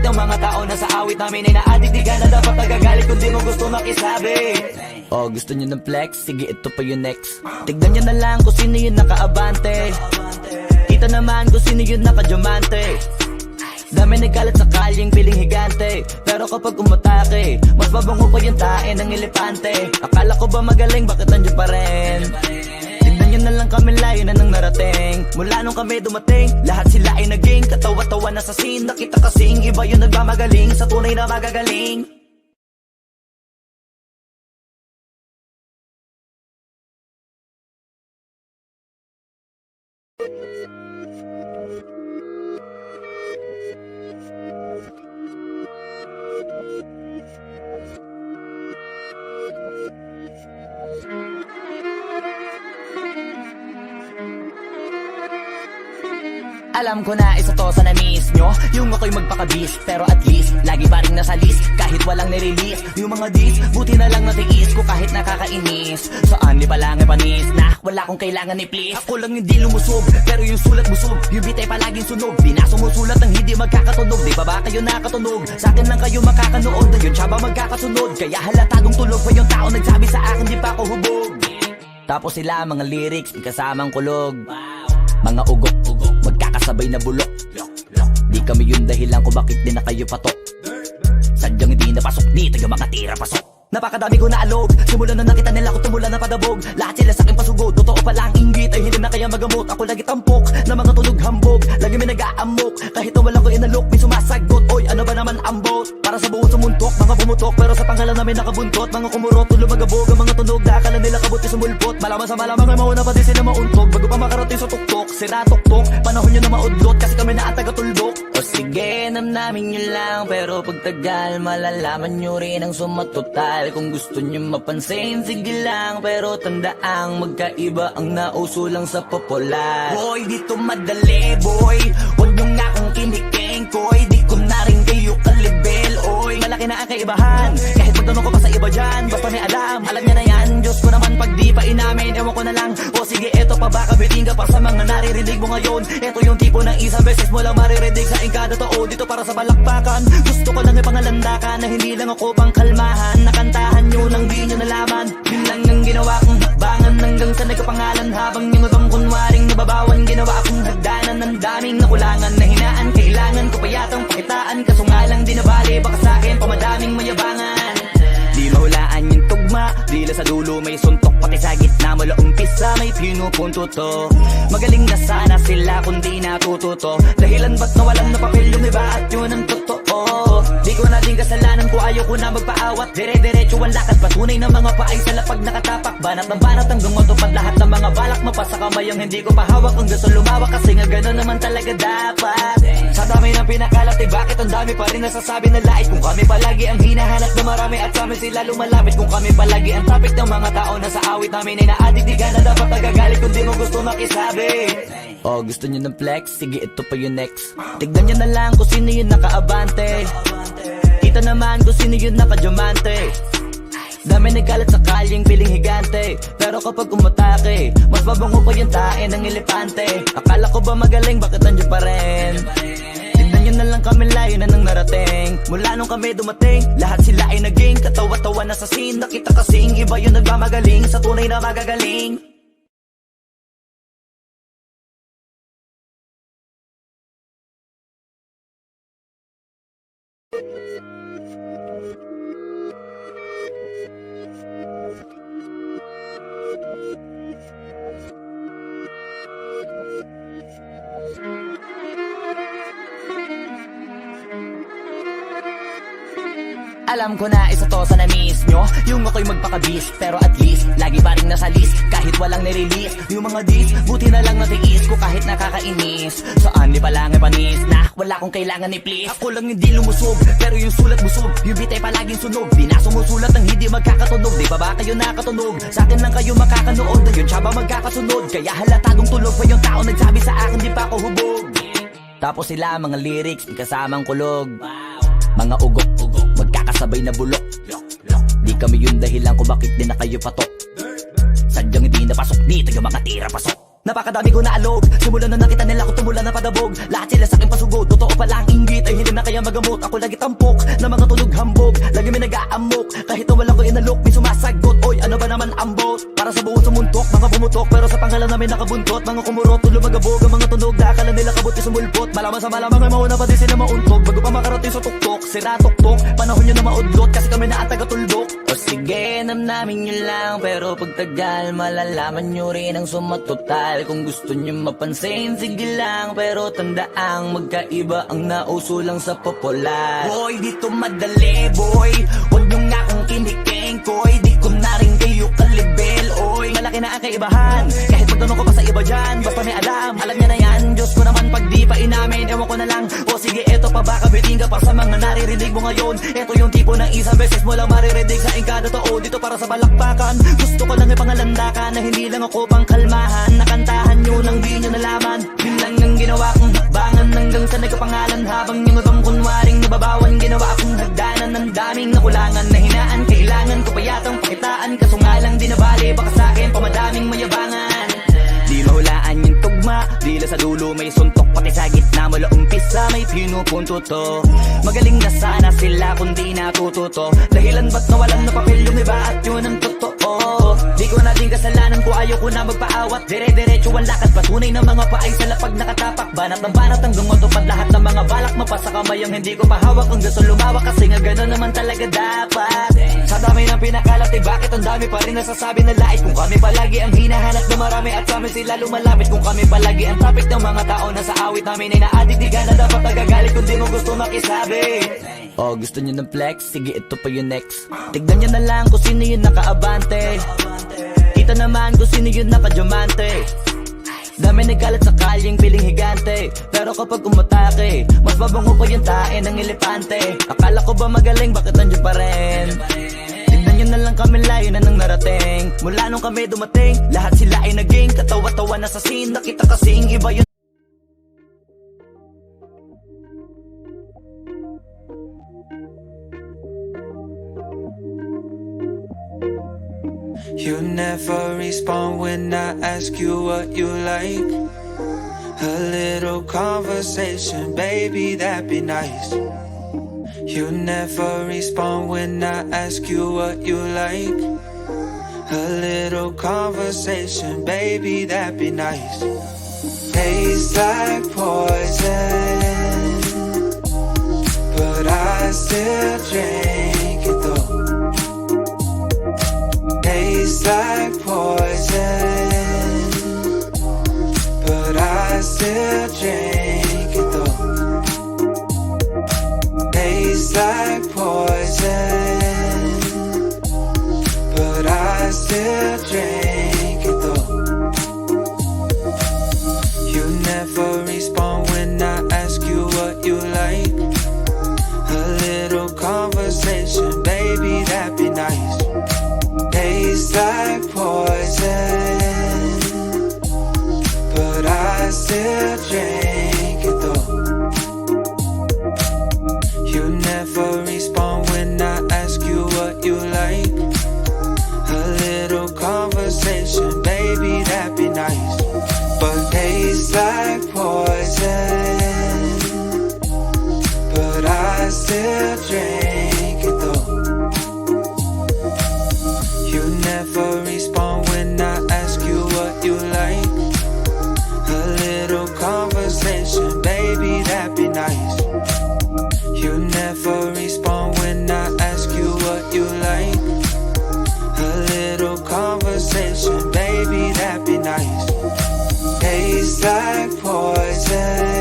Ng mga tao na sa awit namin ay na-addict. Di ka na dapat nagagalit kung di mo gusto makisabi. Oh, gusto nyo ng flex? Sige, ito pa yung next. Tignan nyo na lang kung sino yung nakaabante. Kita naman kung sino yung nakadiamante. Dami nagkalat sa kalyeng piling higante. Pero kapag umatake, mas mabango pa yung tae ng elepante. Akala ko ba magaling, bakit nandiyan pa rin? Tignan nyo na lang kami, layo na nang narating. Mula nung kami dumating, lahat sila ay naging katawa-tawa na sa scene. Nakita kasing iba yung nagmamagaling sa tunay na magagaling. Alam ko na isa to sa na-miss nyo, yung ako'y magpakabis. Pero at least, lagi pa rin nasa list kahit walang nirelease. Yung mga dis, buti na lang natiis ko kahit nakakainis. Saan di pa lang ay panis na wala kong kailangan ni please. Ako lang hindi lumusog, pero yung sulat busog. Yung bitay palaging sunog, di na sumusulat ng hindi magkakatunog. Di ba ba kayo nakatunog? Sa akin lang kayo makakanood, yun siya ba magkakasunod? Kaya halatagong tulog pa yung tao nagsabi sa akin di pa ako hubog. Tapos sila mga lyrics, may kasamang kulog. Mga ugok, magkakasabay na bulok. Di kami yung dahilan kung bakit di na kayo patok. Sadyang hindi napasok, di taga makatira pasok. Napakadami ko na alog, simulan na nakita nila ko tumula na padabog. Lahat sila sa aking pasugod, totoo pala ang inggit. Ay hindi na kaya magamot, ako lagi tampok na mga tunog hambog, lagi may nag-aamok. Kahit wala ko inalok, may sumasagot. Oy, ano ba naman ang bot? Para sa buong sumuntok, mga bumutok, pero sa pangalan namin nakabuntot. Mga kumurot, tulo magabog, ang mga tunog, dakala nila kabuti sumulpot. Malaman sa malamang ay mauna pa din sila mauntog. Bago pa makarating sa tuktok, sira tuktok, panahon nyo na maudlot, kasi kami na taga-tuldok. O sige, namnamin nyo lang, pero pagtagal malalaman nyo rin ang sumatotal. Kung gusto nyo mapansin, sige lang, pero tandaang magkaiba ang nauso lang sa popular. Boy, dito madali, boy, huwag nyo nga akong kiniking, koy. Di ko na rin kayo kalibel, oy. Malaki na ang kaibahan, kahit pagtanong ko pa sa iba dyan, basta may alam niya na yan. Diyos ko naman pag di pa inamin, ewan ko na lang. O sige, eto pa baka biting ka pa sa mga naririnig mo ngayon. Eto yung tipo ng isang beses mo lang maririnig sa ingkada tao. Dito para sa balakbakan, gusto ko lang ipangalandakan na hindi lang ako pang kalmahan. Nakantahan nyo nang di nyo nalaman, yun lang ang ginawa kong hakbangan. Hanggang sa nagkapangalan, habang yung ibang kunwaring nababawan, ginawa akong hagdanan ng daming nakulangan na hinaan. Kailangan ko pa yatang pakitaan, kaso nga lang di nabali, baka sa akin pamadaming mayabangan. Di mahulaan yung tugma, dila sa dulo may suntok, pati sa gitna mula umpisa may pinupunto to. Magaling na sana sila kung di natututo, dahilan ba't nawalan na papel yung iba at yun ang totoo. Di ko na din kasalanan ko, ayaw ko na magpaawat. Dire-diretso ang lakad, patunay ng mga paay sa lapag nakatapak. Banat ng banat hanggang matupad lahat ng mga balak. Mapasa kamay ang hindi ko pahawak, ang gusto lumawak, kasi nga gano'n naman talaga dapat. Sa dami ng pinakalat, eh bakit ang dami pa rin nasasabi na lait? Kung kami palagi ang hinahanap na marami at kami sila lumalapit. Kung kami palagi ang topic ng mga tao na sa awit namin ay na-addict, di ka na dapat nagagalit kung di mo gusto makisabi. Oh, gusto nyo ng flex? Sige, ito pa yung next. Tignan nyo na lang kung sino yung nakaabante. Kita naman kung sino yung nakadiamante. Dami nagkalat sa kalyeng piling higante, pero kapag umatake, mas mabango pa yung tae ng elepante. Akala ko ba magaling, bakit nandiyan pa rin? Tignan nyo na lang kami, layo na nang narating. Mula nung kami dumating, lahat sila ay naging katawa-tawa na sa scene. Nakita kasing iba yung nagmamagaling sa tunay na magagaling. Alam ko na isa to sa na-miss nyo, yung ako'y magpakabis, pero at least lagi pa rin nasa list, kahit walang nirelease. Yung mga dis, buti na lang natiis ko kahit nakakainis. Saan di pa lang panis na wala kong kailangan ni please. Ako lang hindi lumusog, pero yung sulat busog. Yung bitay palaging sunog, di na sumusulat ng hindi magkakatunog. Di ba ba kayo nakatunog? Sa akin lang kayo makakanood, na yun siya ba magkakasunod? Kaya halatagong tulog pa yung tao nagsabi sa akin di pa ako hubog. Tapos sila mga lyrics, may kasamang kulog. Mga ugok, magkakasabay na bulok. Di kami yung dahilan kung bakit di na kayo patok. Sadyang hindi napasok, di taga makatira pasok. Napakadami ko na alog, simulan na nakita nila ko tumula na padabog. Lahat sila sa aking pasugod, totoo pala ang inggit. Ay hindi na kaya magamot, ako lagi tampok na mga tunog hambog, lagi may nag-aamok. Kahit wala ko inalok, may sumasagot. Oy, ano ba naman ang bot? Para sa buong sumuntok, mga bumutok, pero sa pangalan namin nakabuntot. Mga kumurot, tulo magabog, ang mga tunog, dakala nila kabuti sumulpot. Malaman sa malamang ay mauna pa din sila mauntog. Bago pa makarating sa tuktok, sira tuktok, panahon nyo na maudlot, kasi kami na taga-tuldok. O sige, namnamin nyo lang, pero pagtagal malalaman nyo rin ang sumatotal. Kung gusto nyo mapansin, sige lang, pero tandaang magkaiba ang nauso lang sa popular. Boy, dito madali, boy, huwag nyo nga akong kiniking, koy. Di ko na rin kayo kalibel, oy. Malaki na ang kaibahan, kahit pagtanong ko pa sa iba dyan, basta may alam niya na yan. Diyos ko naman pag di pa inamin, ewan ko na lang. O sige, eto pa baka biting ka pa sa mga naririnig mo ngayon. Eto yung tipo ng isang beses mo lang maririnig sa ingkada tao. Dito para sa balakbakan, gusto ko lang ipangalandakan na hindi lang ako pang kalmahan. Nakantahan nyo nang di nyo nalaman, yun lang ang ginawa kong hakbangan. Hanggang sa nagkapangalan, habang yung ibang kunwaring nababawan, ginawa akong hagdanan ng daming nakulangan na hinaan. Kailangan ko pa yatang pakitaan, kaso nga lang di nabali, baka sa akin pamadaming mayabangan. Di mahulaan yung tugma, dila sa dulo may suntok, pati sa gitna mula umpisa may pinupunto to. Magaling na sana sila kung di natututo. Dahilan ba't nawalan na papel yung iba at yun ang totoo. Di ko na din kasalanan ko, ayaw ko na magpaawat. Dire-diretso ang lakad, patunay ng mga paay sa lapag nakatapak. Banat ng banat hanggang matupad lahat ng mga balak. Mapasa kamay ang hindi ko pahawak, ang gusto lumawak kasi nga gano'n naman talaga dapat. Sa dami ng pinakalat, bakit ang dami pa rin nasasabi na lait? Kung kami palagi ang hinahanap na marami at sa amin sila lumalapit. Kung kami palagi ang topic ng mga tao na sa awit namin ay na-addict, di ka na dapat nagagalit kung di mo gusto makisabi. Oh, gusto nyo ng flex? Sige, ito pa yung next. Tignan nyo na lang kung sino yung nakaabante. Kita naman kung sino yung nakadiamante. Dami nagkalat sa kalyeng piling higante, pero kapag umatake, mas mabango pa yung tae ng elepante. Akala ko ba magaling, bakit nandiyan pa rin? Tignan nyo na lang kami, layo na nang narating. Mula nung kami dumating, lahat sila ay naging katawa-tawa na sa scene. Nakita kasing iba yun. You never respond when I ask you what you like. A little conversation, baby, that'd be nice. You never respond when I ask you what you like. A little conversation, baby, that'd be nice. Tastes like poison, but I still drink it though. Tastes like poison, but I still drink it though. Tastes like poison, but I still drink it though. You never respond when I ask you what you like. A little conversation, baby, that'd be nice. Tastes like poison, but I still drink it though. You never respond when I ask you what you like. A little conversation, baby, that'd be nice. But tastes like poison, but I still drink it though. You never respond when I ask you what you like. A little conversation, baby, that'd be nice. You never respond when I ask you what you like. A little conversation, baby, that'd be nice. Tastes like poison,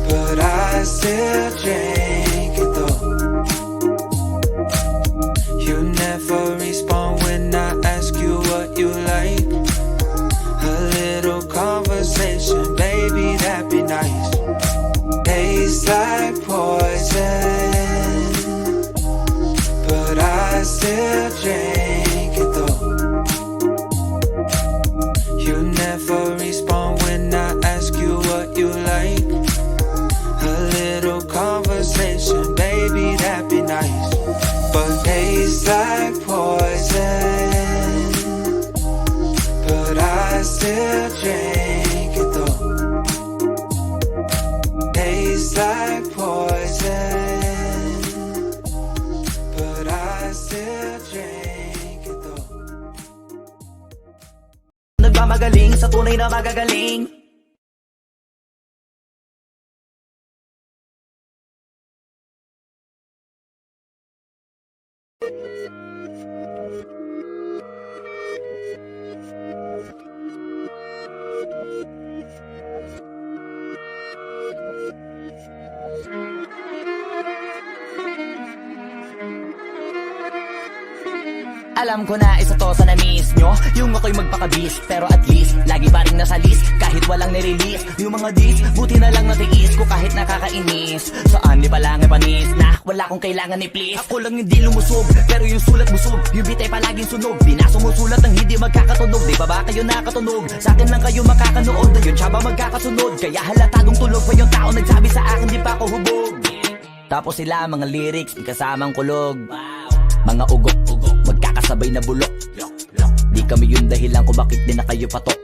but I still drink it though. You never respond when I ask you what you like. A little conversation, baby, that'd be nice. Tastes like poison, but I still drink it though. You never respond when I ask you what you like. A little conversation, baby, that'd be nice. But tastes like poison, but I still drink it though. Tastes like poison, but I still drink it though. Nagmamagaling sa tunay na magagaling. Alam ko na isa to sa na-miss nyo, yung ako'y magpakabis, pero at least lagi pa rin nasa list, kahit walang nirelease. Yung mga dis, buti na lang natiis ko kahit nakakainis. Saan di palang panis na wala kong kailangan ni please. Ako lang hindi lumusog, pero yung sulat busog. Yung bitay palaging sunog, di na sumusulat ang hindi magkakatunog. Di ba ba kayo nakatunog? Sa akin lang kayo makakanood, yun siya ba magkakasunod? Kaya halatadong tulog pa yung tao nagsabi sa akin di pa ako hubog. Tapos sila mga lyrics, kasamang kulog. Mga ugok-ugok, magkakasabay na bulok. Di kami yung dahilan kung bakit di na kayo patok.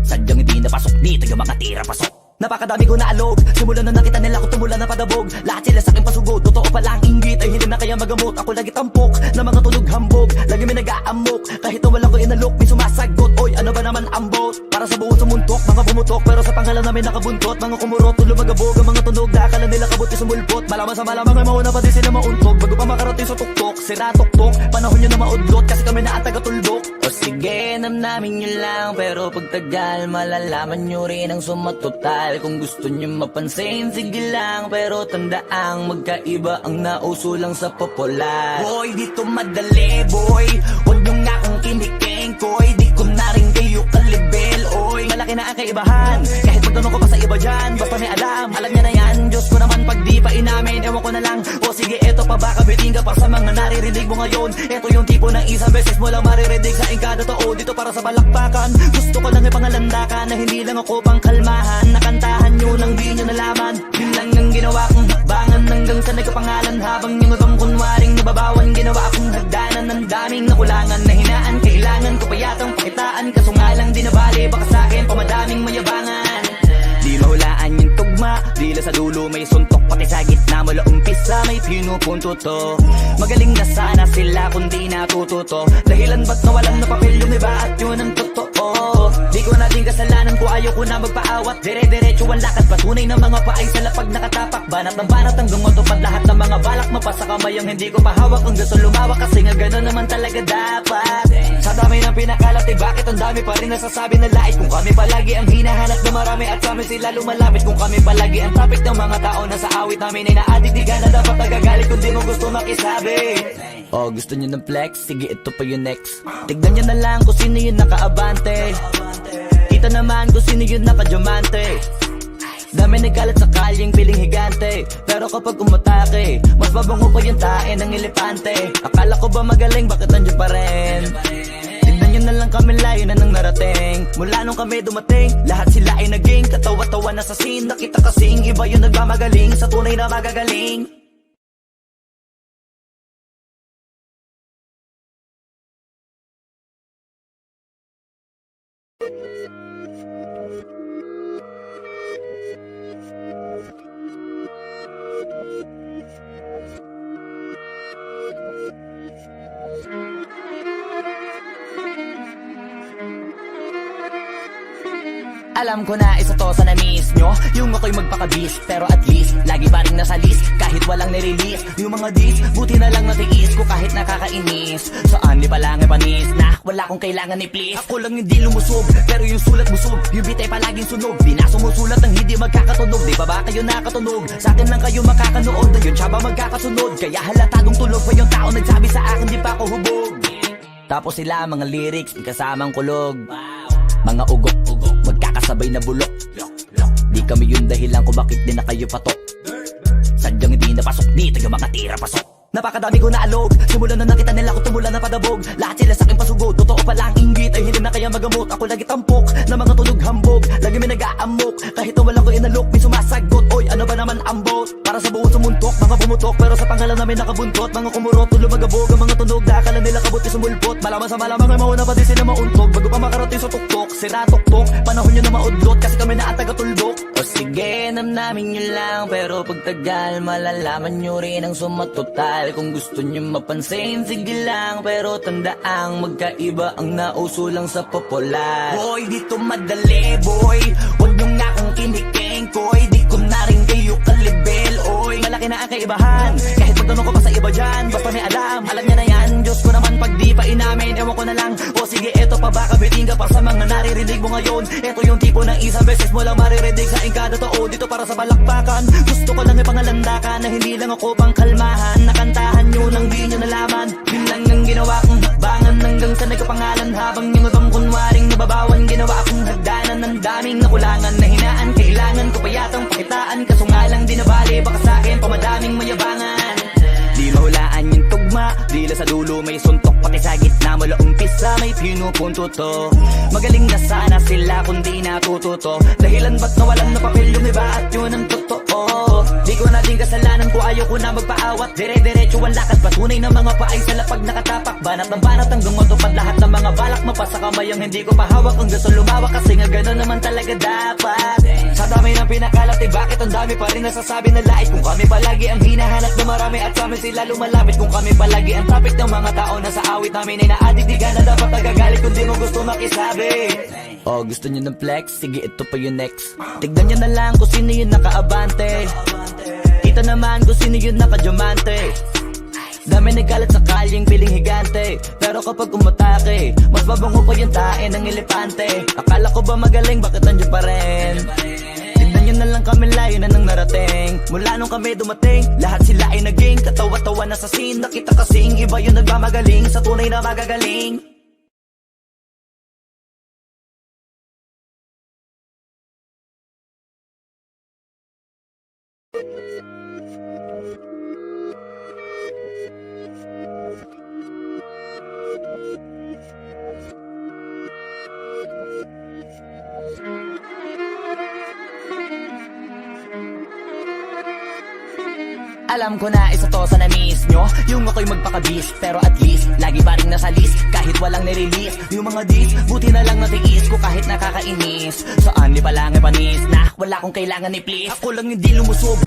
Sadyang hindi napasok, di tayo makatira pasok. Napakadami ko na alog, simula na nakita nila ko tumula na padabog. Lahat sila sa aking pasugod, totoo pala ang inggit ay hindi na kaya magamot. Ako lagi tampok, na mga tunog hambog, lagi may nag-aamok. Kahit na walang ko inalok, may sumasagot. Oy, ano ba naman ang bot? Para sa buong sumuntok, mga bumutok, pero sa pangalan namin nakabuntot. Mga kumurot, tulo magabog, ang mga tunog na akala nila kabuti sumulpot. Malaman sa malamang ay mauna pa din sila mauntog. Bago pa makarating sa tuktok, sira tuktok, panahon nyo na maudlot, kasi kami na ang taga-tuldok. O sige, namnamin nyo lang, pero pagtagal malalaman nyo rin ang sumatotal. Kung gusto nyo mapansin, sige lang, pero tandaang magkaiba ang nauso lang sa popular. Boy, dito madali, boy, huwag nyo nga akong kiniking, koy. Di ko na rin kayo kalibel, oy. Malaki na ang kaibahan, kahit magtanong ko pa sa iba dyan, basta may alam niya na yan. Diyos ko naman pag di pa inamin, ewan ko na lang. O sige, eto pa ba kabiting ka pa sa mga naririnig mo ngayon. Eto yung tipo ng isang beses mo lang maririnig sa ingkada tao. Dito para sa balakbakan, gusto ko lang ipangalandakan na hindi lang ako pang kalmahan. Nakantahan nyo nang di nyo nalaman, yun lang ang ginawa kong hakbangan hanggang sa nagkapangalan. Habang yung ibang kunwaring nababawan, ginawa akong hagdanan ng daming nakulangan na hinaan. Kailangan ko pa yatang pakitaan, kaso nga lang di nabali, baka sa akin pamadaming mayabangan. Di mahulaan yung tugma, dila sa dulo may suntok, pati sa gitna mula umpisa may pinupunto to. Magaling na sana sila kung di natututo, dahilan ba't nawalan na papel yung iba at yun ang totoo. Di ko na din kasalanan ko, ayaw ko na magpaawat. Dire-diretso ang lakad, patunay ng mga paay sa lapag nakatapak. Banat ng banat hanggang matupad lahat ng mga balak. Mapasa kamay ang hindi ko pahawak, ang gusto lumawak, kasi nga gano'n naman talaga dapat. Sa dami ng pinakalat, eh bakit ang dami pa rin nasasabi na lait? Kung kami palagi ang hinahanap na marami at sa amin sila lumalapit. Kung kami palagi ang topic ng mga tao na sa awit namin ay naadik, di ka na dapat nagagalit kung di mo gusto makisabi. Oh, gusto nyo ng flex? Sige, ito pa yung next. Tignan nyo na lang kung sino yung nakaabante. Kita naman kung sino yung nakadiamante. Dami nagkalat sa kalyeng piling higante, pero kapag umatake, mas mabango pa yung tae ng elepante. Akala ko ba magaling, bakit nandiyan pa rin? Tignan nyo na lang kami, layo na nang narating. Mula nung kami dumating, lahat sila ay naging katawa-tawa na sa scene. Nakita kasing iba yung nagmamagaling sa tunay na magagaling. Alam ko na isa to sa na-miss nyo, yung ako'y magpakabis, pero at least lagi pa rin nasa list, kahit walang nirelease. Yung mga dis, buti na lang natiis ko kahit nakakainis. Saan di pa lang panis na wala kong kailangan ni please. Ako lang hindi lumusog, pero yung sulat busog, yung bitay palaging sunog. Di na sumusulat ng hindi magkakatunog, di ba ba kayo nakatunog? Sa akin lang kayo makakanood, na yun siya ba magkakasunod? Kaya halatadong tulog pa yung tao nagsabi sa akin di pa ako hubog. Tapos sila mga lyrics, may kasamang kulog. Mga ugok-ugok, magkakasabay na bulok. Di kami yung dahilan kung bakit di na kayo patok. Sadyang hindi napasok, di tayo makatira pasok. Napakadami ko na alog, simula na nakita nila ko tumula na padabog. Lahat sila sa aking pasugod, totoo pala ang inggit ay hindi na kaya magamot. Ako lagi tampok, na mga tunog hambog, lagi may nag-aamok. Kahit na walang ko inalok, may sumasagot. Oy, ano ba naman ang bot? Para sa buong sumuntok, mga bumutok, pero sa pangalan namin nakabuntot. Mga kumurot, tulo magabog, ang mga tunog na akala nila kabuti sumulpot. Malaman sa malamang ay mauna pa din sila mauntog. Bago pa makarating sa tuktok, sira tuktok, panahon nyo na maudlot, kasi kami na ang taga-tuldok. O sige, namnamin nyo lang, pero pagtagal malalaman nyo rin ang sumatotal. Kung gusto nyo mapansin, sige lang, pero tandaang magkaiba ang nauso lang sa popular. Boy, dito madali, boy, huwag nyo nga akong kiniking, koy. Di ko na rin kayo kalibel, oy. Malaki na ang kaibahan, kahit magtanong ko pa sa iba dyan, basta may alam niya na yan. Diyos ko naman pag di pa inamin, ewan ko na lang. O sige, eto pa ba kabiting ka pa sa mga naririnig mo ngayon. Eto yung tipo ng isang beses mo lang maririnig sa ingkada tao. Dito para sa balakbakan, gusto ko lang ipangalandakan na hindi lang ako pang kalmahan. Nakantahan nyo nang di nyo nalaman, yun lang ang ginawa kong hakbangan hanggang sa nagkapangalan. Habang yung ibang kunwaring nababawan, ginawa akong hagdanan ng daming nakulangan na hinaan. Kailangan ko pa yatang pakitaan, kaso nga lang di nabali, baka sa akin pamadaming mayabangan. Di mahulaan yung tugma, tama. Dila sa dulo may suntok, pati sa gitna mula umpisa may pinupunto to. Magaling na sana sila kung di natututo. Dahilan ba't nawalan na papel yung iba at yun ang totoo. Di ko na din kasalanan ko, ayaw ko na magpaawat. Dire-diretso ang lakad, patunay ng mga paay sa lapag nakatapak. Banat ng banat hanggang matupad lahat ng mga balak. Mapasa kamay ang hindi ko pahawak, ang gusto lumawak kasi nga gano'n naman talaga dapat. Sa dami ng pinakalat, eh bakit ang dami pa rin nasasabi na lait? Kung kami palagi ang hinahanap na marami at sa amin sila lumalapit. Kung kami palagi ang topic ng mga tao na sa awit namin ay na-addict, di ka na dapat nagagalit kung di mo gusto makisabi. Oh, gusto nyo ng flex? Sige, ito pa yung next. Tignan nyo na lang kung sino yung nakaabante. Kita naman kung sino yung nakadiamante. Dami nagkalat sa kalyeng piling higante, pero kapag umatake, mas mabango pa yung tae ng elepante. Akala ko ba magaling, bakit nandiyan pa rin? Tignan nyo na lang kami, layo na nang narating. Mula nung kami dumating, lahat sila ay naging katawa-tawa na sa scene. Nakita kasing iba yung nagmamagaling sa tunay na magagaling. Alam ko na isa to sa na-miss nyo, yung ako'y magpakabis, pero at least lagi pa rin nasa list, kahit walang nirelease. Yung mga dis, buti na lang natiis ko kahit nakakainis. Saan ni palang panis na wala kong kailangan ni please. Ako lang hindi lumusob.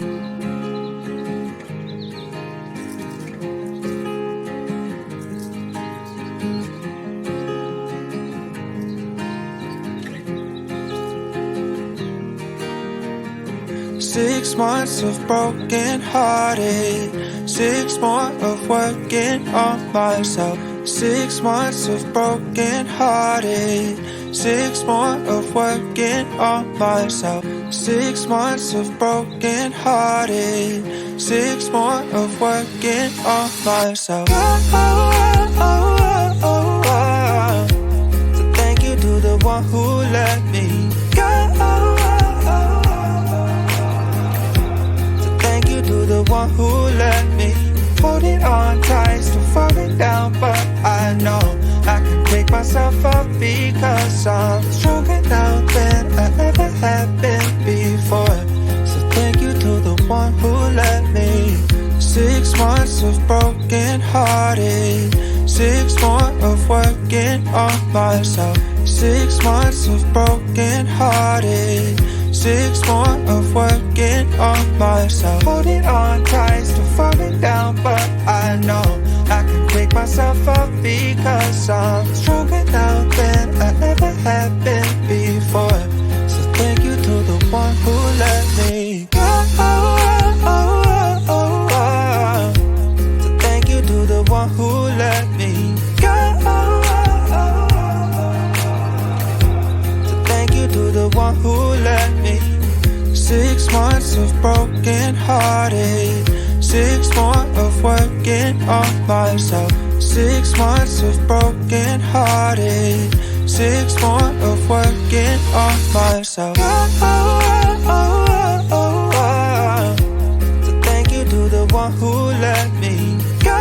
Six months of broken hearted, 6 more of working on myself. 6 months of broken hearted, 6 more of working on myself. 6 months of broken hearted, 6 more of working on myself. So thank you to the one who let me go. To the one who let me hold it on tight, still falling down, but I know I can pick myself up because I'm stronger now than I ever have been before. So thank you to the one who let me. 6 months of broken hearted, 6 more of working on myself. 6 months of broken hearted, 6 more of working on myself. Holding on tight, still falling down, but I know I can pick myself up because I'm stronger now than I ever have been before. So thank you to the one who let me go. So thank you to the one who let me go. So thank you to the one who let me. 6 months of broken hearted, 6 more of working on myself. 6 months of broken hearted, 6 more of working on myself. So thank you to the one who let me go.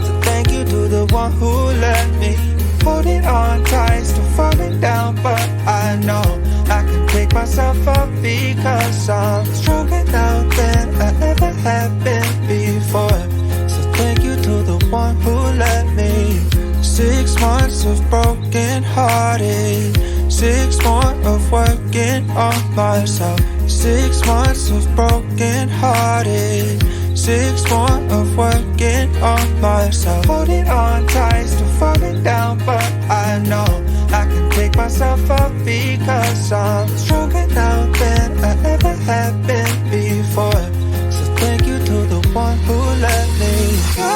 So thank you to the one who let me hold it on tight, still falling down, but I know I can pick myself up because I'm stronger now than I ever have been before. So thank you to the one who let me. 6 months of broken hearted, 6 more of working on myself. 6 months of broken hearted, 6 more of working on myself. Holding on tight, still falling down, but I know I can pick myself up because I'm stronger now than I ever have been before. So thank you to the one who let me go.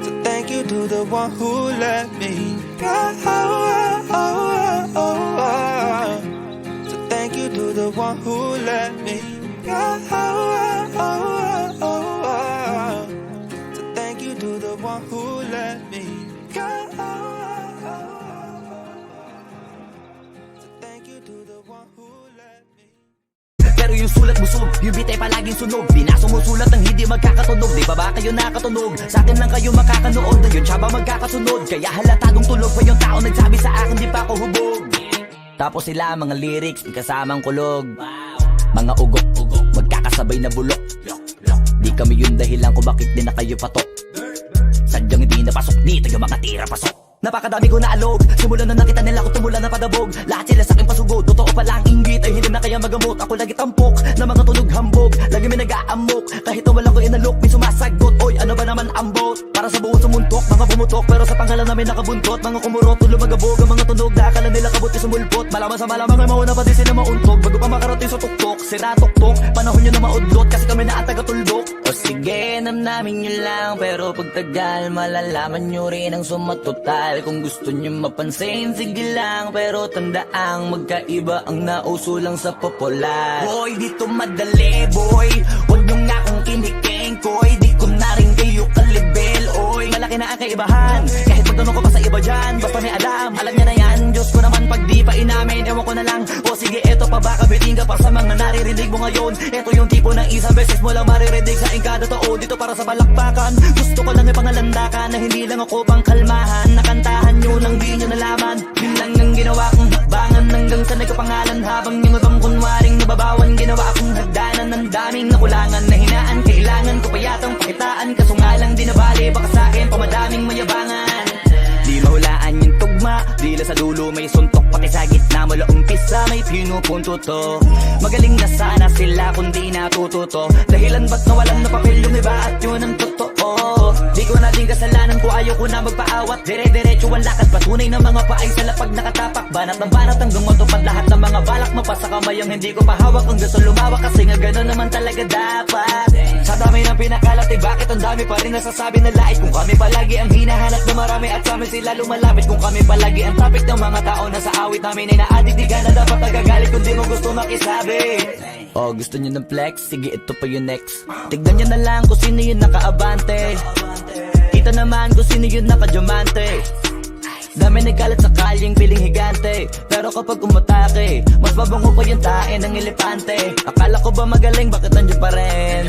So thank you to the one who let me go. So thank you to the one who let me go. So thank you to the one who let me go. So thank you to the one who let me. pero yung sulat busog. Yung beat ay palaging sunog, di na sumusulat ng hindi magkakatunog. Di ba ba kayo nakatunog? Sa akin lang kayo makakanood, ayun siya ba magkakasunod? Kaya halatadong tulog pa yung tao nagsabi sa akin di pa ako hubog. Tapos sila mga lyrics, may kasamang kulog. Mga ugok, magkakasabay na bulok. Di kami yung dahilan kung bakit di na kayo patok. Sadyang hindi napasok dito yung mga tira pasok. Napakadami ko na alog, simulan na nakita nila ko tumula na padabog. Lahat sila sa akin pasugod, totoo pala ang inggit ay hindi na kaya magamot. Ako lagi tampok, na mga tunog hambog. Lagi may nag-aamok, kahit na wala ko inalok. May sumasagot, oy ano ba naman ang bot? Para sa buong sumuntok, mga bumutok. Pero sa pangalan namin nakabuntot. Mga kumurot, tulo magabog, ang mga tunog. Na akala nila kabut sumulpot. Malaman sa malamang ay mauna pa din sila mauntog. Bago pa makarating sa tuktok, sira tuktok. Panahon nyo na maudlot, kasi kami na ang taga-tuldok. O sige, namnamin nyo lang, pero pagtagal malalaman nyo rin ang sumatotal. Kung gusto nyo mapansin, sige lang, pero tandaang magkaiba ang nauso lang sa popular. Boy, dito madali, boy, huwag nyo nga akong kiniking, koy. Di ko na rin kayo kalibel, oy. Malaki na ang kaibahan, kahit magtanong ko pa sa iba dyan. Basta may alam niya na yan. Diyos ko naman pag di pa inamin, ewan ko na lang. O sige, eto pa ba, kabiting ka pa sa mga naririnig mo ngayon. Eto yung tipo ng isang beses mo lang maririnig sa kada taon. Dito para sa balakbakan, gusto ko lang ipangalandakan na hindi lang ako pang kalmahan. Nakantahan nyo nang di nyo nalaman. Yun lang ang ginawa kong hakbangan hanggang sa nagkapangalan. Habang yung ibang kunwaring nababawan, ginawa akong hagdanan ng daming nakulangan na hinaan. Kailangan ko pa yatang pakitaan, kaso nga lang di nabali. Baka sa'kin pamadaming mayabangan. Di mahulaan yung tugma, dila sa dulo may suntok. Pati sa gitna mula umpisa may pinupunto to. Magaling na sana sila kung di natututo. Dahilan ba't nawalan na papel yung iba at yun ang totoo. Di ko na din kasalanan ko, ayaw ko na magpaawat. Dire-diretso ang lakad, patunay ng mga paay sa lapag nakatapak. Banat ng banat hanggang matupad lahat ng mga balak. Mapasa kamay ang hindi ko pahawak. Ang gusto lumawak kasi nga gano'n naman talaga dapat. Sa dami ng pinakalat, eh bakit ang dami pa rin nasasabi na lait? Kung kami palagi ang hinahanap na marami at sa amin sila lumalapit. Kung kami palagi ang topic ng mga tao na sa awit namin ay naaditigan na dapat nagagalit kung di mo gusto makisabi. Oh, gusto nyo ng flex? Sige, ito pa yung next. Tignan nyo na lang kung sino yung nakaabante. Kita naman kung sino yung nakadiamante. Dami nagkalat sa kalyeng piling higante. Pero kapag umatake, mas babango pa yung tae ng elepante. Akala ko ba magaling, bakit nandiyan pa rin?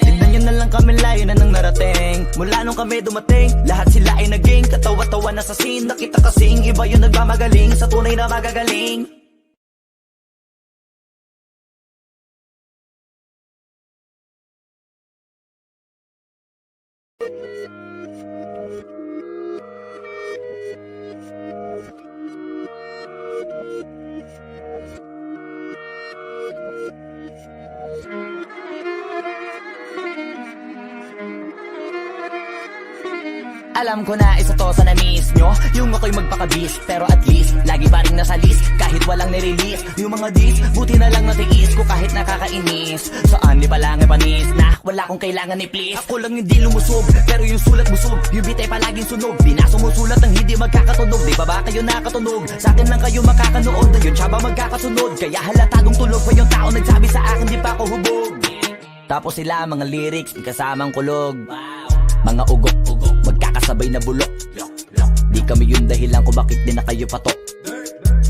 Tignan nyo na lang kami, layo na nang narating. Mula nung kami dumating, lahat sila ay naging katawa-tawa na sa scene. Nakita kasing iba yung nagmamagaling sa tunay na magagaling. Alam ko na isa to sa na-miss nyo, yung ako'y magpakabis. Pero at least, lagi pa rin nasa list, kahit walang nirelease. Yung mga dis, buti na lang natiis ko kahit nakakainis. Saan di palang panis na wala kong kailangan ni please. Ako lang hindi lumusog, pero yung sulat busog. Yung beat ay palaging sunog, di na sumusulat ng hindi magkakatunog. Di ba ba kayo nakatunog? Sa akin lang kayo makakanood, ayun siya ba magkakasunod? Kaya halatadong tulog pa yung tao nagsabi sa akin di pa ako hubog. Tapos sila mga lyrics, may kasamang kulog. Mga ugok, magkakasabay na bulok. Di kami yung dahilan kung bakit di na kayo patok.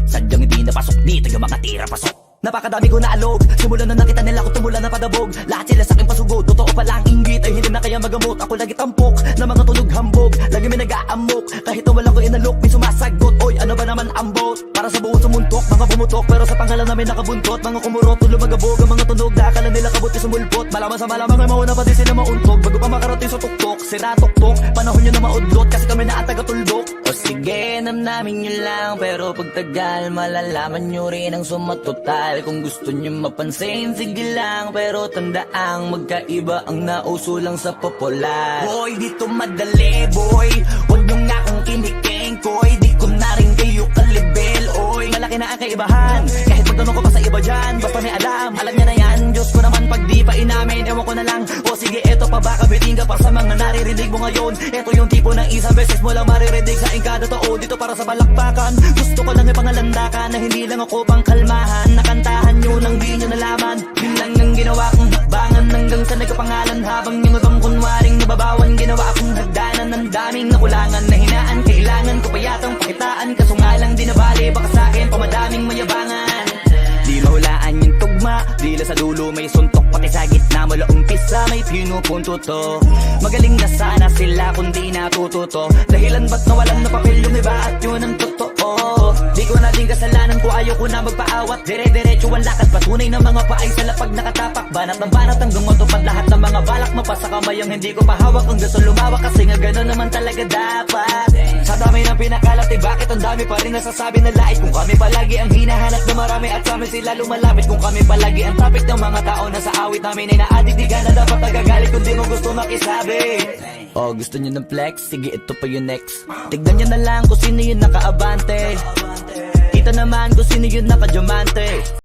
Sadyang hindi napasok dito yung mga tira pasok. Napakadami ko na alog, simulan na nakita nila ko tumula na padabog. Lahat sila sa akin pasugod, totoo pala ang inggit ay hindi na kaya magamot. Ako lagi tampok, na mga tunog hambog. Lagi may nag-aamok, kahit na wala ko inalok. May sumasagot, oy ano ba naman ang bot? Para sa buong sumuntok, mga bumutok. Pero sa pangalan namin nakabuntot. Mga kumurot, tulo magabog, ang mga tunog. Na akala nila kabut sumulpot. Malaman sa malamang ay mauna pa din sila mauntog. Bago pa makarating sa tuktok, sira tuktok. Panahon nyo na maudlot, kasi kami na ang taga-tuldok. O sige, namnamin nyo lang, pero pagtagal malalaman nyo rin ang sumatotal. Kung gusto nyo mapansin, sige lang, pero tandaang magkaiba ang nauso lang sa popular. Boy, dito madali, boy, huwag nyo nga akong kiniking, koy. Di ko na rin kayo kalibel, oy. Malaki na ang kaibahan, kahit magtanong ko pa sa iba dyan. Basta may alam niya na yan. Diyos ko naman pag di pa inamin, ewan ko na lang. O sige, eto pa ba, kabiting ka pa sa mga naririnig mo ngayon. Eto yung tipo ng isang beses mo lang maririnig sa kada tao. Dito para sa balakbakan, gusto ko lang ipangalandakan na hindi lang ako pang kalmahan. Nakantahan nyo nang di nyo nalaman. Yun lang ang ginawa kong hakbangan hanggang sa nagkapangalan. Habang yung ibang kunwaring nababawan, ginawa akong hagdanan ng daming nakulangan na hinaan. Kailangan ko pa yatang pakitaan, kaso nga lang di nabali. Baka sa'kin pamadaming mayabangan. Di mahulaan yung tugma, Dila sa dulo may suntok, pati sa gitna mula umpisa may pinupunto to. Magaling na sana sila kung di natututo. Dahilan ba't nawalan na papel yung iba at yun ang totoo. Di ko na din kasalanan ko, ayaw ko na magpaawat. Dire-diretso ang lakad, patunay ng mga paay sa lapag nakatapak. Banat ng banat hanggang matupad lahat ng mga balak mo pa sa kamay ang hindi ko pahawak. Kung gusto lumawak kasi nga gano'n naman talaga dapat. Sa dami ng pinakalat eh bakit ang dami pa rin nasasabi na lait. Kung kami palagi ang hinahanap na marami at sa amin sila lumalapit. Kung kami palagi ang topic ng mga tao na sa awit namin ay naadik, di ka na dapat nagagalit kung di mo gusto makisabi. Oh, gusto nyo ng flex? Sige, ito pa yung next. Tignan nyo na lang kung sino yung nakaabante. Kita naman kung sino yung nakadiamante.